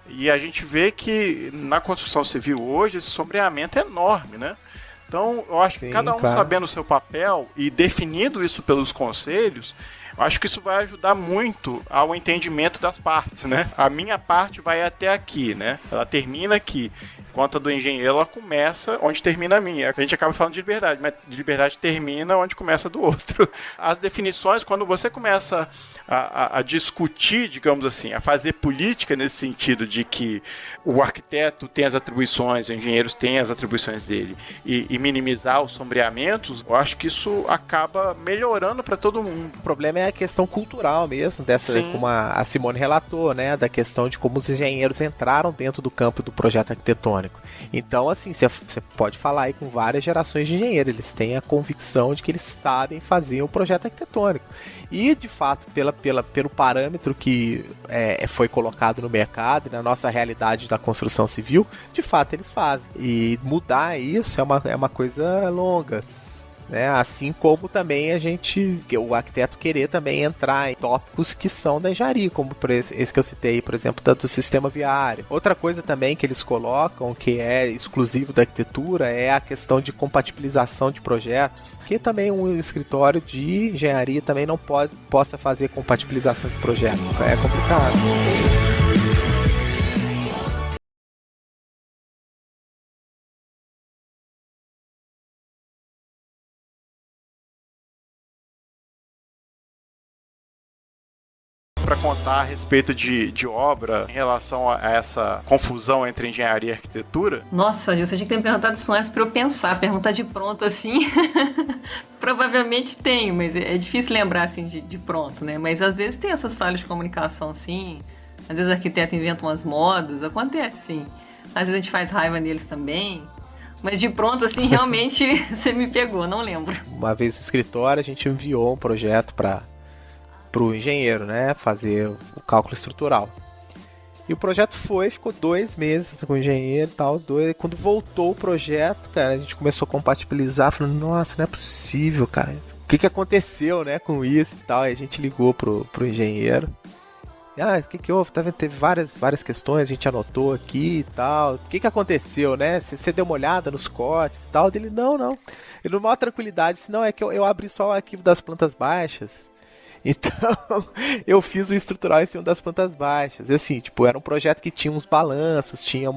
E a gente vê que na construção civil hoje esse sombreamento é enorme, né? Então, eu acho que cada um sabendo o seu papel e definindo isso pelos conselhos, eu acho que isso vai ajudar muito ao entendimento das partes, né? A minha parte vai até aqui, né? Ela termina aqui. Enquanto a do engenheiro, ela começa onde termina a minha. A gente acaba falando de liberdade, mas de liberdade termina onde começa a do outro. As definições, quando você começa a discutir, digamos assim, a fazer política nesse sentido de que o arquiteto tem as atribuições, os engenheiros têm as atribuições dele, e minimizar os sombreamentos, eu acho que isso acaba melhorando para todo mundo. O problema é a questão cultural mesmo, como a Simone relatou, né, da questão de como os engenheiros entraram dentro do campo do projeto arquitetônico. Então, assim, você pode falar aí com várias gerações de engenheiros, eles têm a convicção de que eles sabem fazer o projeto arquitetônico. E, de fato, pelo parâmetro que foi colocado no mercado e na nossa realidade da construção civil, de fato eles fazem. E mudar isso é uma coisa longa. Né? Assim como também o arquiteto querer também entrar em tópicos que são da engenharia, como esse que eu citei, por exemplo, do sistema viário. Outra coisa também que eles colocam, que é exclusivo da arquitetura, é a questão de compatibilização de projetos, que também um escritório de engenharia também não possa fazer compatibilização de projetos. É complicado. Para contar a respeito de obra em relação a essa confusão entre engenharia e arquitetura? Nossa, você tinha que ter me perguntado isso antes para eu pensar. Perguntar de pronto assim, provavelmente tenho, mas é difícil lembrar assim de pronto, né? Mas às vezes tem essas falhas de comunicação assim, às vezes o arquiteto inventa umas modas, acontece sim. Às vezes a gente faz raiva neles também. Mas de pronto, assim, realmente você me pegou, não lembro. Uma vez no escritório, a gente enviou um projeto para o engenheiro, né, fazer o cálculo estrutural. E o projeto ficou 2 meses com o engenheiro e tal. Quando voltou o projeto, cara, a gente começou a compatibilizar, falando, nossa, não é possível, cara. O que aconteceu, né, com isso e tal. Aí a gente ligou pro engenheiro. O que houve? Tá vendo? Teve várias questões, a gente anotou aqui e tal. O que aconteceu, né? Você deu uma olhada nos cortes e tal? Ele, não. Ele, numa tranquilidade, disse, não, é que eu abri só o arquivo das plantas baixas. Então, eu fiz o estrutural em cima das plantas baixas. E assim, era um projeto que tinha uns balanços, tinha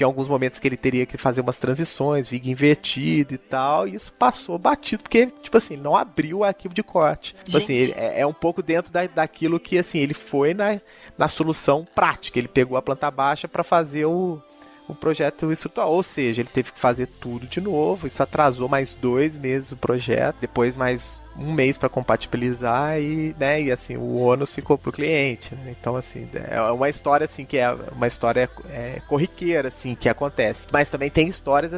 alguns momentos que ele teria que fazer umas transições, viga invertida e tal, e isso passou batido, porque, ele não abriu o arquivo de corte. Ele é um pouco dentro daquilo que, ele foi na solução prática. Ele pegou a planta baixa para fazer o projeto estrutural, ou seja, ele teve que fazer tudo de novo, isso atrasou mais 2 meses o projeto, depois mais 1 mês para compatibilizar e o ônus ficou pro cliente, né? Então, é uma história que é uma história corriqueira, que acontece. Mas também tem histórias,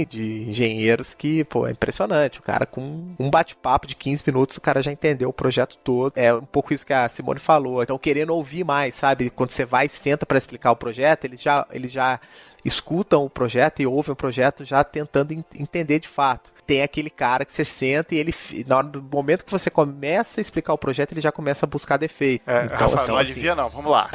de engenheiros que, é impressionante. O cara, com um bate-papo de 15 minutos, o cara já entendeu o projeto todo. É um pouco isso que a Simone falou. Então, querendo ouvir mais, sabe? Quando você vai e senta para explicar o projeto, eles já escutam o projeto e ouvem o projeto já tentando entender de fato. Tem aquele cara que você senta e ele, na hora do momento que você começa a explicar o projeto, ele já começa a buscar defeito. Então, Rafa, não adivinha não, vamos lá.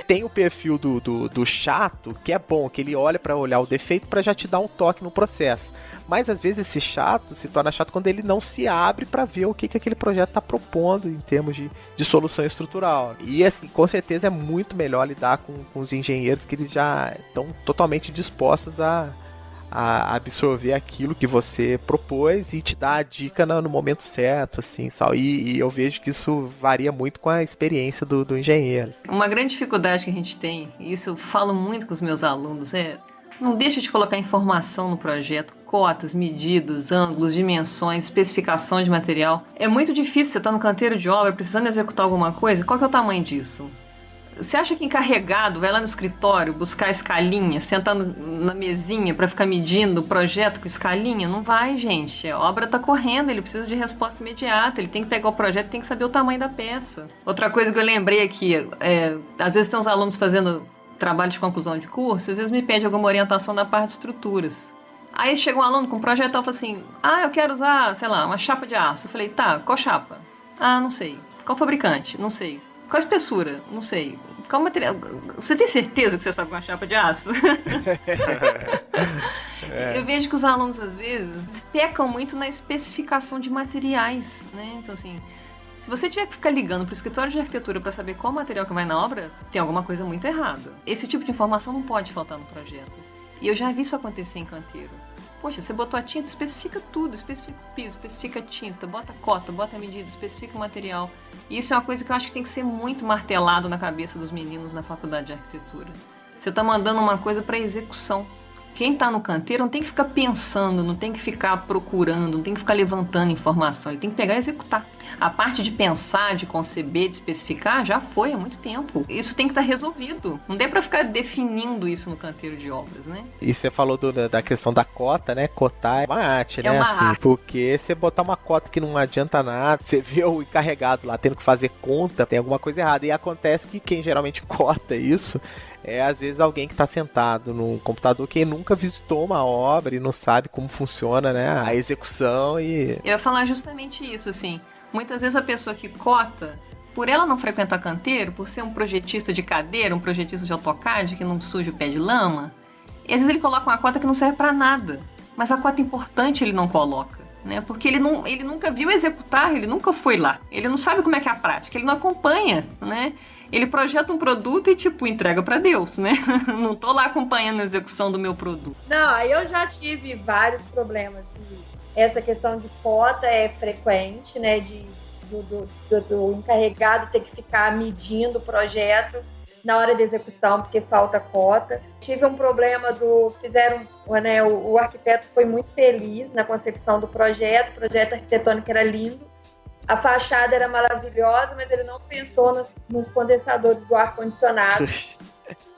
Tem o perfil do chato, que é bom, que ele olha para olhar o defeito para já te dar um toque no processo. Mas às vezes esse chato se torna chato quando ele não se abre para ver o que aquele projeto está propondo em termos de solução estrutural. E com certeza é muito melhor lidar com os engenheiros que eles já estão totalmente dispostos a absorver aquilo que você propôs e te dar a dica no momento certo, e eu vejo que isso varia muito com a experiência do engenheiro. Uma grande dificuldade que a gente tem, e isso eu falo muito com os meus alunos, não deixa de colocar informação no projeto, cotas, medidas, ângulos, dimensões, especificação de material. É muito difícil você estar no canteiro de obra precisando executar alguma coisa. Qual que é o tamanho disso? Você acha que encarregado vai lá no escritório buscar a escalinha, sentar na mesinha para ficar medindo o projeto com escalinha? Não vai, gente. A obra está correndo, ele precisa de resposta imediata, ele tem que pegar o projeto e tem que saber o tamanho da peça. Outra coisa que eu lembrei aqui, às vezes tem uns alunos fazendo trabalho de conclusão de curso, às vezes me pede alguma orientação da parte de estruturas. Aí chega um aluno com um projeto e fala assim, eu quero usar, sei lá, uma chapa de aço. Eu falei, tá, qual chapa? Não sei. Qual fabricante? Não sei. Qual a espessura? Não sei. Qual material? Você tem certeza que você sabe uma chapa de aço? Eu vejo que os alunos, às vezes, pecam muito na especificação de materiais, né? Então, assim, se você tiver que ficar ligando para o escritório de arquitetura para saber qual material que vai na obra, tem alguma coisa muito errada. Esse tipo de informação não pode faltar no projeto. E eu já vi isso acontecer em canteiro. Poxa, você botou a tinta, especifica tudo, especifica o piso, especifica a tinta, bota a cota, bota a medida, especifica o material. E isso é uma coisa que eu acho que tem que ser muito martelado na cabeça dos meninos na faculdade de arquitetura. Você está mandando uma coisa para execução. Quem está no canteiro não tem que ficar pensando, não tem que ficar procurando, não tem que ficar levantando informação, ele tem que pegar e executar. A parte de pensar, de conceber, de especificar, já foi há muito tempo. Isso tem que estar resolvido. Não dá para ficar definindo isso no canteiro de obras, né? E você falou da questão da cota, né? Cotar é uma arte, né? Uma assim, arte. Porque você botar uma cota que não adianta nada, você vê o encarregado lá tendo que fazer conta, tem alguma coisa errada. E acontece que quem geralmente cota isso é às vezes alguém que está sentado no computador que nunca visitou uma obra e não sabe como funciona, né, a execução e... Eu ia falar justamente isso, assim. Muitas vezes a pessoa que cota, por ela não frequentar canteiro, por ser um projetista de cadeira, um projetista de AutoCAD que não suja o pé de lama, e às vezes ele coloca uma cota que não serve para nada. Mas a cota importante ele não coloca, né? Porque ele nunca viu executar, ele nunca foi lá. Ele não sabe como é que é a prática, ele não acompanha, né? Ele projeta um produto e, entrega para Deus, né? Não tô lá acompanhando a execução do meu produto. Não, eu já tive vários problemas. Essa questão de cota é frequente, né? Do encarregado ter que ficar medindo o projeto na hora da execução, porque falta cota. Tive um problema o arquiteto foi muito feliz na concepção do projeto, o projeto arquitetônico era lindo, a fachada era maravilhosa, mas ele não pensou nos condensadores do ar-condicionado.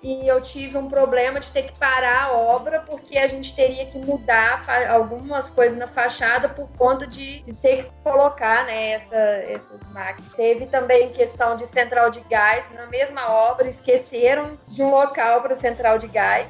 E eu tive um problema de ter que parar a obra, porque a gente teria que mudar algumas coisas na fachada por conta de ter que colocar, né, essas máquinas. Teve também questão de central de gás. Na mesma obra, esqueceram de um local para central de gás.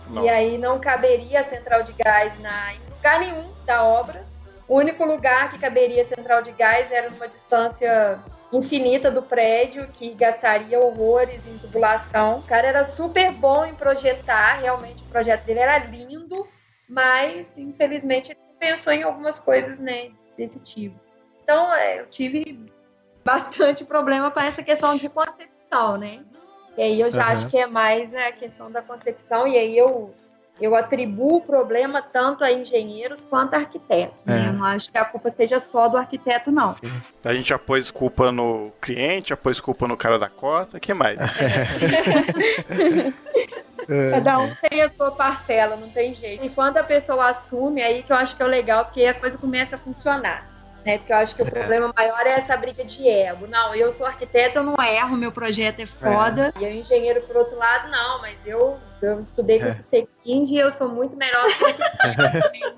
Não. E aí não caberia a central de gás em lugar nenhum da obra. O único lugar que caberia a central de gás era numa distância infinita do prédio, que gastaria horrores em tubulação. O cara era super bom em projetar, realmente o projeto dele era lindo, mas infelizmente ele pensou em algumas coisas, né, desse tipo. Então eu tive bastante problema com essa questão de concepção, né? E aí eu já acho que é mais a questão da concepção, e aí eu atribuo o problema tanto a engenheiros quanto a arquitetos, né? Eu não acho que a culpa seja só do arquiteto, não. Sim. A gente já pôs culpa no cliente, já pôs culpa no cara da cota, o que mais? Cada um tem a sua parcela, não tem jeito. E quando a pessoa assume, aí que eu acho que é o legal, porque a coisa começa a funcionar. Né? Porque eu acho que o problema maior é essa briga de ego. Não, eu sou arquiteto, eu não erro, meu projeto é foda. E o engenheiro, por outro lado, não, mas eu estudei com esse seguinte e eu sou muito melhor que o arquiteto.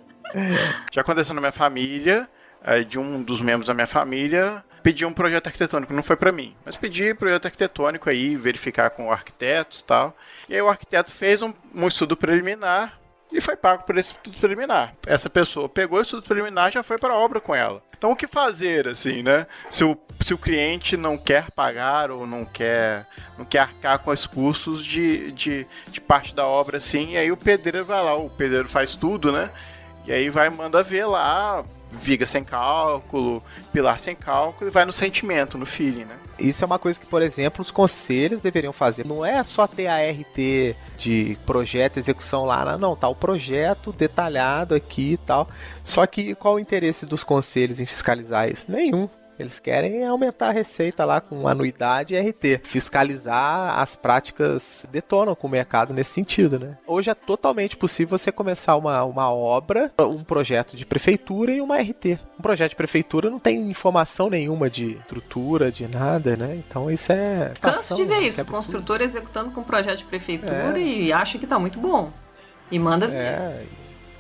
Já aconteceu na minha família, de um dos membros da minha família pedir um projeto arquitetônico, não foi para mim, mas pedi projeto arquitetônico aí, verificar com arquitetos e tal. E aí o arquiteto fez um estudo preliminar e foi pago por esse estudo preliminar. Essa pessoa pegou o estudo preliminar e já foi para a obra com ela. Então o que fazer, assim, né? Se o cliente não quer pagar ou não quer arcar com os custos de parte da obra, assim, e aí o pedreiro vai lá, o pedreiro faz tudo, né? E aí manda ver lá, viga sem cálculo, pilar sem cálculo, e vai no sentimento, no feeling, né? Isso é uma coisa que, por exemplo, os conselhos deveriam fazer. Não é só ter a RT de projeto e execução lá, não. Tá o projeto detalhado aqui e tal. Só que qual o interesse dos conselhos em fiscalizar isso? Nenhum. Eles querem aumentar a receita lá com anuidade e RT. Fiscalizar as práticas detonam com o mercado nesse sentido, né? Hoje é totalmente possível você começar uma obra, um projeto de prefeitura e uma RT. Um projeto de prefeitura não tem informação nenhuma de estrutura, de nada, né? Então isso é... Canso de ver isso. Construtor executando com um projeto de prefeitura e acha que tá muito bom. E manda ver.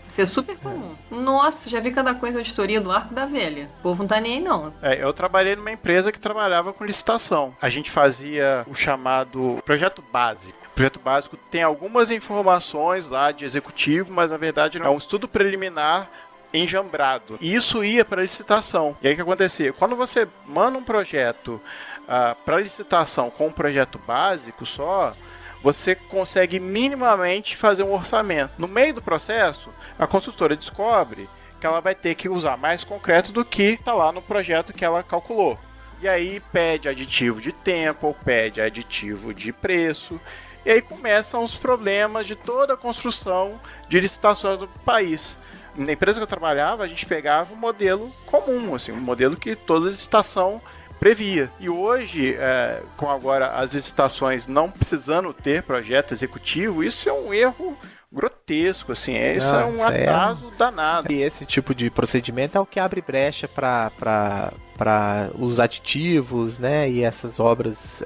Isso é super comum. Nossa, já vi cada coisa, auditoria do Arco da Velha. O povo não tá nem aí, não. Eu trabalhei numa empresa que trabalhava com licitação. A gente fazia o chamado projeto básico. O projeto básico tem algumas informações lá de executivo, mas na verdade é um estudo preliminar enjambrado. E isso ia para licitação. E aí o que acontecia? Quando você manda um projeto para licitação com um projeto básico só, você consegue minimamente fazer um orçamento. No meio do processo, a consultora descobre que ela vai ter que usar mais concreto do que está lá no projeto que ela calculou. E aí pede aditivo de tempo, ou pede aditivo de preço. E aí começam os problemas de toda a construção de licitações do país. Na empresa que eu trabalhava, a gente pegava um modelo comum, assim, um modelo que toda licitação previa. E hoje, com agora as licitações não precisando ter projeto executivo, isso é um erro grotesco, assim, isso é um atraso danado. E esse tipo de procedimento é o que abre brecha para os aditivos, né, e essas obras...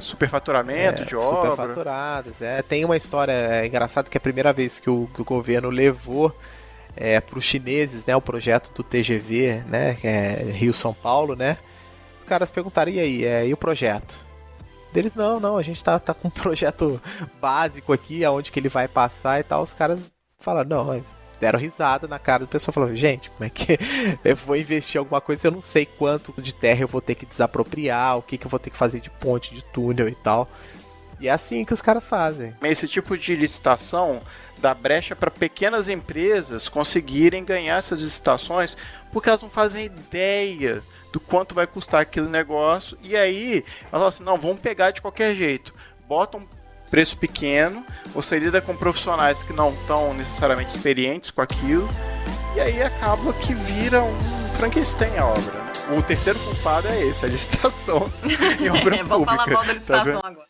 superfaturamento de obra. Superfaturadas, Tem uma história engraçada que é a primeira vez que o governo levou para os chineses, né, o projeto do TGV, né, que é Rio-São Paulo, né, os caras perguntaram, e aí, e o projeto? Deles, não, a gente tá com um projeto básico aqui, aonde que ele vai passar e tal. Os caras falaram, não, mas deram risada na cara do pessoal, falaram, gente, como é que eu vou investir em alguma coisa, eu não sei quanto de terra eu vou ter que desapropriar, o que eu vou ter que fazer de ponte, de túnel e tal. E é assim que os caras fazem. Esse tipo de licitação dá brecha para pequenas empresas conseguirem ganhar essas licitações, porque elas não fazem ideia do quanto vai custar aquele negócio, e aí elas falam assim, não, vamos pegar de qualquer jeito, bota um preço pequeno, você lida com profissionais que não estão necessariamente experientes com aquilo, e aí acaba que vira um Frankenstein a obra, né? O terceiro culpado é esse, a licitação em obra pública. Vamos falar mal da licitação agora.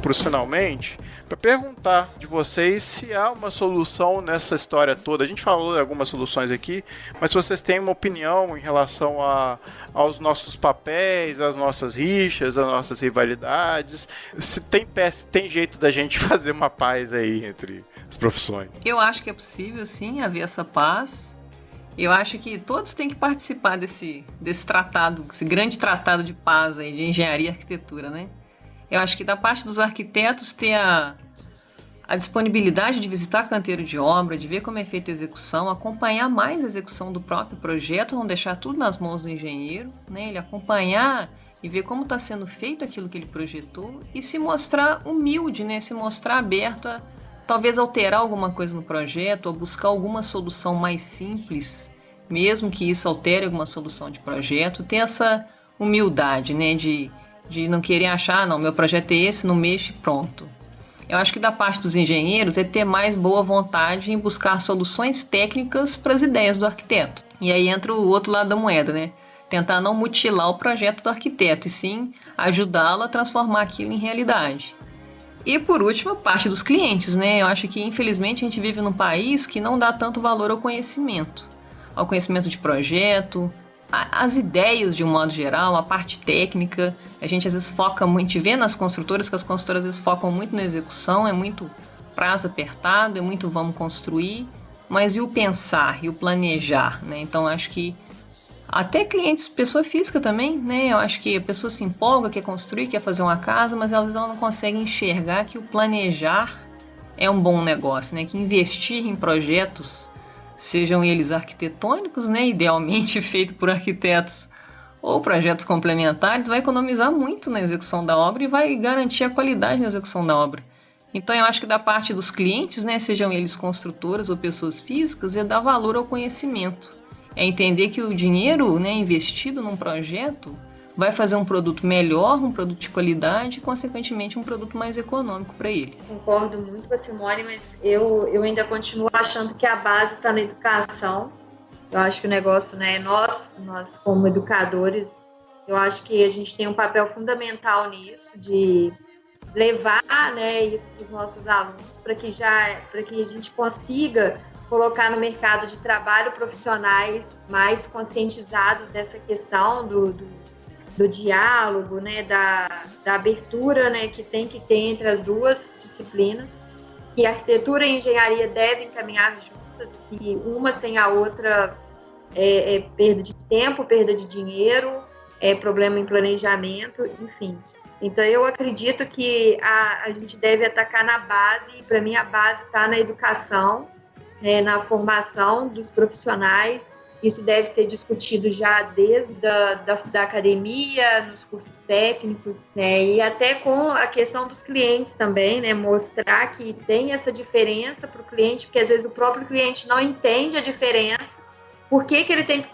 Para os finalmente, para perguntar de vocês se há uma solução nessa história toda. A gente falou de algumas soluções aqui, mas se vocês têm uma opinião em relação aos nossos papéis, às nossas rixas, às nossas rivalidades, se tem jeito da gente fazer uma paz aí entre as profissões. Eu acho que é possível, sim, haver essa paz. Eu acho que todos têm que participar desse tratado, esse grande tratado de paz aí, de engenharia e arquitetura, né? Eu acho que da parte dos arquitetos ter a disponibilidade de visitar canteiro de obra, de ver como é feita a execução, acompanhar mais a execução do próprio projeto, não deixar tudo nas mãos do engenheiro, né? Ele acompanhar e ver como está sendo feito aquilo que ele projetou e se mostrar humilde, né? Se mostrar aberto a talvez alterar alguma coisa no projeto ou buscar alguma solução mais simples, mesmo que isso altere alguma solução de projeto, ter essa humildade, né? De não querer achar, não, meu projeto é esse, não mexe, pronto. Eu acho que da parte dos engenheiros é ter mais boa vontade em buscar soluções técnicas para as ideias do arquiteto. E aí entra o outro lado da moeda, né? Tentar não mutilar o projeto do arquiteto, e sim ajudá-lo a transformar aquilo em realidade. E por último, a parte dos clientes, né? Eu acho que infelizmente a gente vive num país que não dá tanto valor ao conhecimento de projeto, as ideias de um modo geral, a parte técnica. A gente às vezes foca muito, a gente vê nas construtoras que as construtoras às vezes focam muito na execução, é muito prazo apertado, é muito vamos construir, mas e o pensar, e o planejar, né? Então acho que até clientes, pessoa física também, né? Eu acho que a pessoa se empolga, quer construir, quer fazer uma casa, mas elas não conseguem enxergar que o planejar é um bom negócio, né? Que investir em projetos, sejam eles arquitetônicos, né, idealmente feito por arquitetos, ou projetos complementares, vai economizar muito na execução da obra e vai garantir a qualidade na execução da obra. Então eu acho que da parte dos clientes, né, sejam eles construtoras ou pessoas físicas, é dar valor ao conhecimento. É entender que o dinheiro, né, investido num projeto vai fazer um produto melhor, um produto de qualidade e, consequentemente, um produto mais econômico para ele. Concordo muito com a Simone, mas eu ainda continuo achando que a base está na educação. Eu acho que o negócio, né, nós como educadores, eu acho que a gente tem um papel fundamental nisso, de levar, né, isso para os nossos alunos, para que a gente consiga colocar no mercado de trabalho profissionais mais conscientizados dessa questão do diálogo, né, da abertura, né, que tem que ter entre as duas disciplinas, que arquitetura e engenharia devem caminhar juntas, e uma sem a outra é perda de tempo, perda de dinheiro, é problema em planejamento, enfim. Então, eu acredito que a gente deve atacar na base, e para mim a base está na educação, né, na formação dos profissionais. Isso deve ser discutido já desde da academia, nos cursos técnicos, né, e até com a questão dos clientes também, né, mostrar que tem essa diferença para o cliente, porque às vezes o próprio cliente não entende a diferença, por que ele tem que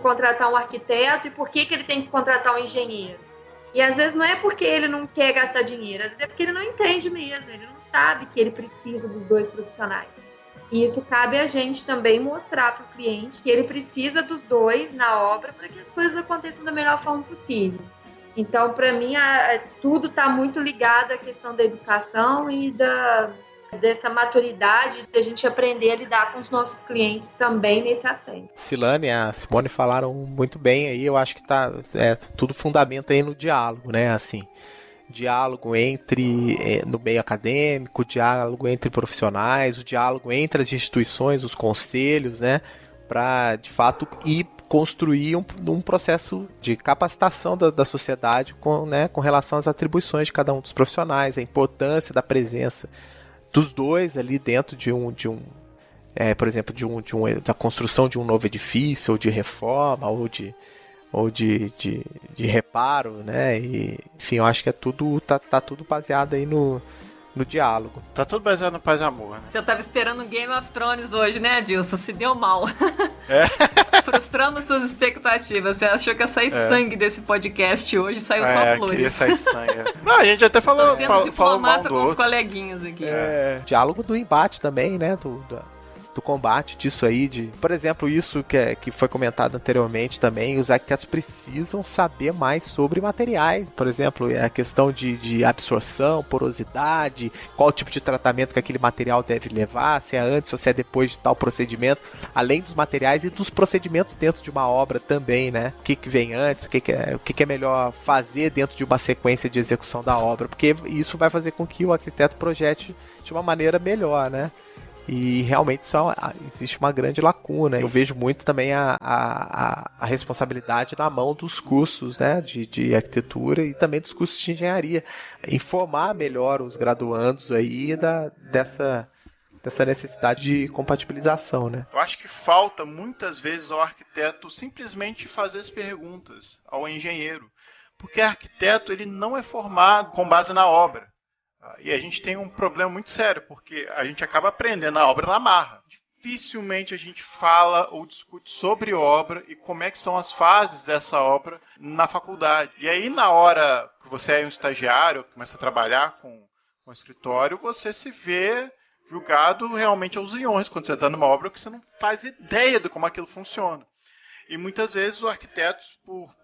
contratar um arquiteto e por que ele tem que contratar um engenheiro. E às vezes não é porque ele não quer gastar dinheiro, às vezes é porque ele não entende mesmo, ele não sabe que ele precisa dos dois profissionais. E isso cabe a gente também mostrar para o cliente que ele precisa dos dois na obra para que as coisas aconteçam da melhor forma possível. Então, para mim, tudo está muito ligado à questão da educação e dessa maturidade de a gente aprender a lidar com os nossos clientes também nesse aspecto. Silane e a Simone falaram muito bem aí, eu acho que tá tudo fundamenta aí no diálogo, né, assim, diálogo no meio acadêmico, diálogo entre profissionais, o diálogo entre as instituições, os conselhos, né, para de fato ir construir um processo de capacitação da sociedade com relação às atribuições de cada um dos profissionais, a importância da presença dos dois ali dentro por exemplo, da construção de um novo edifício, ou de reforma, ou de reparo, né? E, enfim, eu acho que tá tudo baseado aí no diálogo. Tá tudo baseado no paz e amor, né? Você tava esperando Game of Thrones hoje, né, Adilson? Se deu mal. Frustrando suas expectativas. Você achou que ia sair sangue desse podcast hoje, saiu só flores. Queria sair sangue. Não, a gente até falou mal do com os coleguinhas aqui. Diálogo do embate também, né? Do combate disso aí, por exemplo, isso que foi comentado anteriormente também, os arquitetos precisam saber mais sobre materiais, por exemplo, a questão de absorção, porosidade, qual tipo de tratamento que aquele material deve levar, se é antes ou se é depois de tal procedimento, além dos materiais e dos procedimentos dentro de uma obra também, né? O que vem antes, o que é melhor fazer dentro de uma sequência de execução da obra, porque isso vai fazer com que o arquiteto projete de uma maneira melhor, né? E realmente só existe uma grande lacuna. Eu vejo muito também a responsabilidade na mão dos cursos, né, de arquitetura e também dos cursos de engenharia. Informar melhor os graduandos aí dessa necessidade de compatibilização, né? Eu acho que falta muitas vezes ao arquiteto simplesmente fazer as perguntas ao engenheiro. Porque o arquiteto ele não é formado com base na obra. E a gente tem um problema muito sério, porque a gente acaba aprendendo a obra na marra. Dificilmente a gente fala ou discute sobre obra e como é que são as fases dessa obra na faculdade. E aí, na hora que você é um estagiário, começa a trabalhar com o escritório, você se vê julgado realmente aos leões quando você está numa obra que você não faz ideia de como aquilo funciona. E muitas vezes os arquitetos,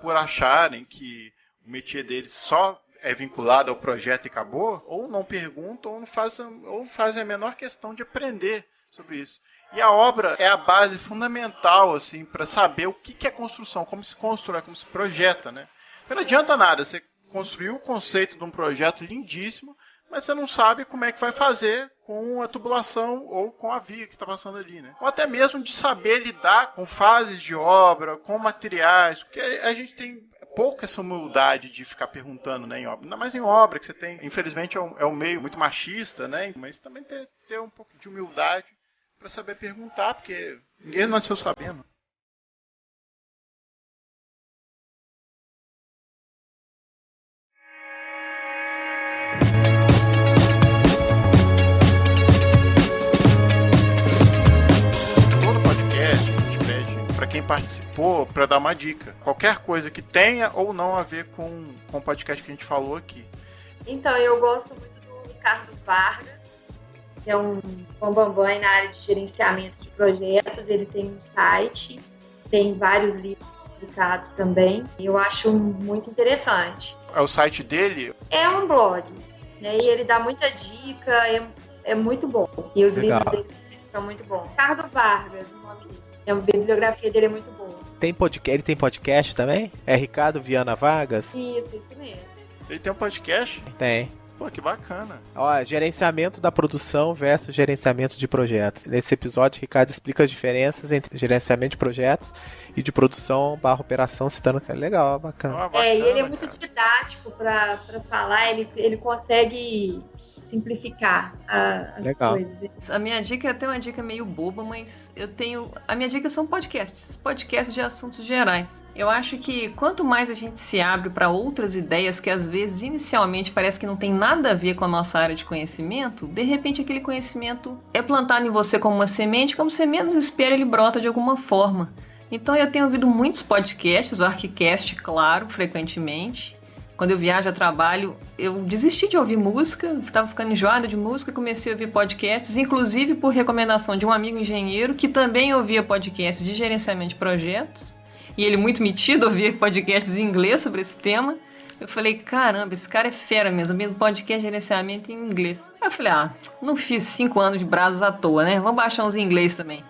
por acharem que o métier deles só é vinculado ao projeto e acabou, ou não perguntam, ou fazem a menor questão de aprender sobre isso. E a obra é a base fundamental assim, para saber o que é construção, como se constrói, como se projeta. Né? Não adianta nada você construir o conceito de um projeto lindíssimo, mas você não sabe como é que vai fazer com a tubulação ou com a via que está passando ali, né? Ou até mesmo de saber lidar com fases de obra, com materiais, porque a gente tem pouca essa humildade de ficar perguntando, né, em obra. Ainda mais em obra, que você tem, infelizmente, é um meio muito machista, né? Mas também ter um pouco de humildade para saber perguntar, porque ninguém nasceu sabendo. quem participou, para dar uma dica. Qualquer coisa que tenha ou não a ver com o podcast que a gente falou aqui. Então, eu gosto muito do Ricardo Vargas, que é um bambambam na área de gerenciamento de projetos. Ele tem um site, tem vários livros publicados também. Eu acho muito interessante. É o site dele? É um blog, né? E ele dá muita dica, é muito bom. E os Legal. livros dele são muito bons. Ricardo Vargas, o nome dele. A bibliografia dele é muito boa. Ele tem podcast também? É Ricardo Viana Vargas? Isso mesmo. Ele tem um podcast? Tem. Pô, que bacana. Ó, gerenciamento da produção versus gerenciamento de projetos. Nesse episódio, Ricardo explica as diferenças entre gerenciamento de projetos e de produção / operação, citando que é legal, bacana. Bacana, E ele é muito cara. didático para falar, ele consegue simplificar as Legal. coisas. A minha dica é até uma dica meio boba, mas a minha dica são podcasts de assuntos gerais. Eu acho que quanto mais a gente se abre para outras ideias que às vezes inicialmente parece que não tem nada a ver com a nossa área de conhecimento, de repente aquele conhecimento é plantado em você como uma semente, como você menos espera, ele brota de alguma forma. Então eu tenho ouvido muitos podcasts, o ArchiCast, claro, frequentemente. Quando eu viajo a trabalho, eu desisti de ouvir música, estava ficando enjoada de música, comecei a ouvir podcasts, inclusive por recomendação de um amigo engenheiro que também ouvia podcast de gerenciamento de projetos, e ele muito metido ouvia podcasts em inglês sobre esse tema. Eu falei, caramba, esse cara é fera mesmo, ouvindo podcast de gerenciamento em inglês. Aí eu falei, não fiz 5 anos de Brazos à toa, né? Vamos baixar uns em inglês também.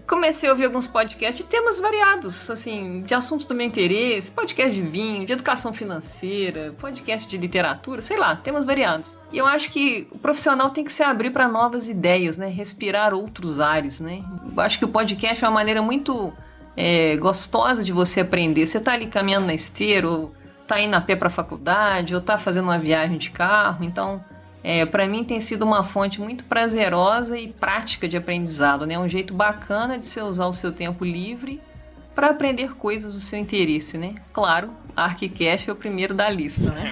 Comecei a ouvir alguns podcasts de temas variados, assim, de assuntos do meu interesse, podcast de vinho, de educação financeira, podcast de literatura, sei lá, temas variados. E eu acho que o profissional tem que se abrir para novas ideias, né? Respirar outros ares, né? Eu acho que o podcast é uma maneira muito gostosa de você aprender. Você tá ali caminhando na esteira, ou tá indo a pé para a faculdade, ou tá fazendo uma viagem de carro, então... para mim tem sido uma fonte muito prazerosa e prática de aprendizado, né? Um jeito bacana de você usar o seu tempo livre para aprender coisas do seu interesse, né? Claro, a ArchiCast é o primeiro da lista, né?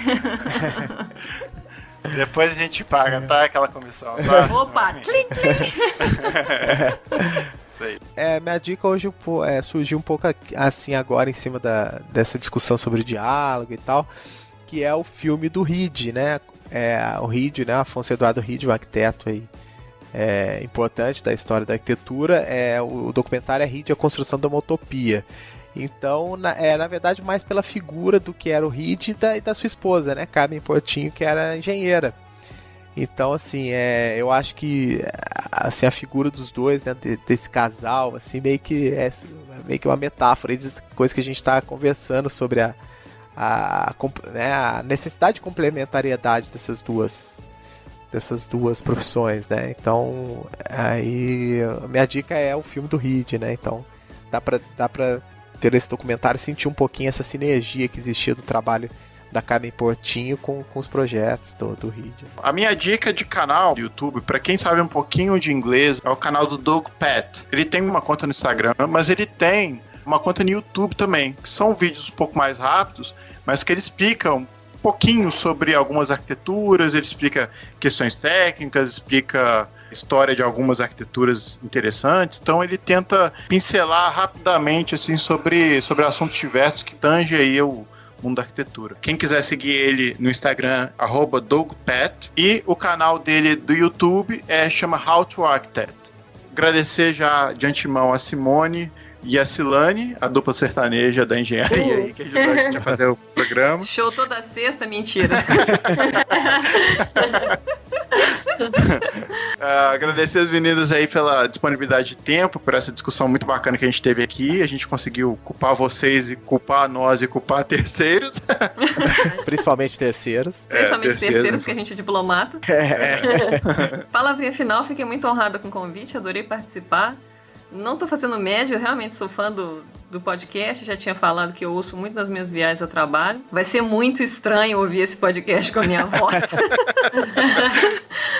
Depois a gente paga, tá? Aquela comissão. Tá? Opa, clim, clim! Isso aí. Minha dica hoje surgiu um pouco assim agora em cima dessa discussão sobre diálogo e tal, que é o filme do Reed, né? O Reed, né? Afonso Eduardo Reed, um arquiteto aí, importante da história da arquitetura. O documentário é Reed, a construção de uma utopia. Então, na verdade, mais pela figura do que era o Reed e da sua esposa, né? Carmen Portinho, que era engenheira. Então, assim, eu acho que assim, a figura dos dois, né? Desse casal, assim, meio que uma metáfora de coisa que a gente está conversando sobre a necessidade de complementariedade dessas duas profissões, né? Então, aí a minha dica é o filme do Reed, né? Então, dá pra ter esse documentário, sentir um pouquinho essa sinergia que existia do trabalho da Carmen Portinho com os projetos do Reed. A minha dica de canal do YouTube, pra quem sabe um pouquinho de inglês, é o canal do Doug Patt. Ele tem uma conta no Instagram, mas ele tem uma conta no YouTube também, que são vídeos um pouco mais rápidos, mas que ele explica um pouquinho sobre algumas arquiteturas, ele explica questões técnicas, explica história de algumas arquiteturas interessantes, então ele tenta pincelar rapidamente assim, sobre assuntos diversos que tangem aí o mundo da arquitetura. Quem quiser seguir ele no Instagram, @DougPatt, e o canal dele do YouTube chama How to Architect. Agradecer já de antemão a Simone e a Silane, a dupla sertaneja da engenharia aí, que ajudou a gente a fazer o programa. Show toda sexta, mentira. Agradecer as meninas aí pela disponibilidade de tempo, por essa discussão muito bacana que a gente teve aqui. A gente conseguiu culpar vocês e culpar nós e culpar terceiros. Principalmente terceiros. Principalmente terceiros, porque a gente é diplomata. Palavrinha final, fiquei muito honrada com o convite, adorei participar. Não tô fazendo média, eu realmente sou fã do do podcast, já tinha falado que eu ouço muito nas minhas viagens ao trabalho. Vai ser muito estranho ouvir esse podcast com a minha voz.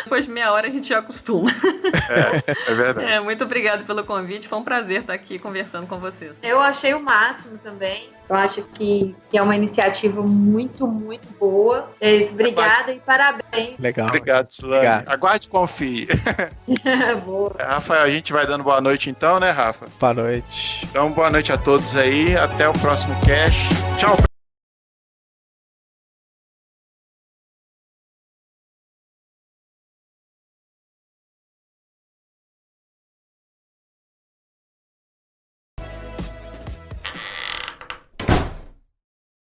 Depois de meia hora a gente já acostuma. É verdade. Muito obrigada pelo convite, foi um prazer estar aqui conversando com vocês. Eu achei o máximo também. Eu acho que é uma iniciativa muito, muito boa. É isso, obrigada e parabéns. Legal. Obrigado, Silane. Aguarde e confie. Boa. Rafael, a gente vai dando boa noite então, né, Rafa? Boa noite. Então, boa noite a todos aí. Até o próximo cast. Tchau.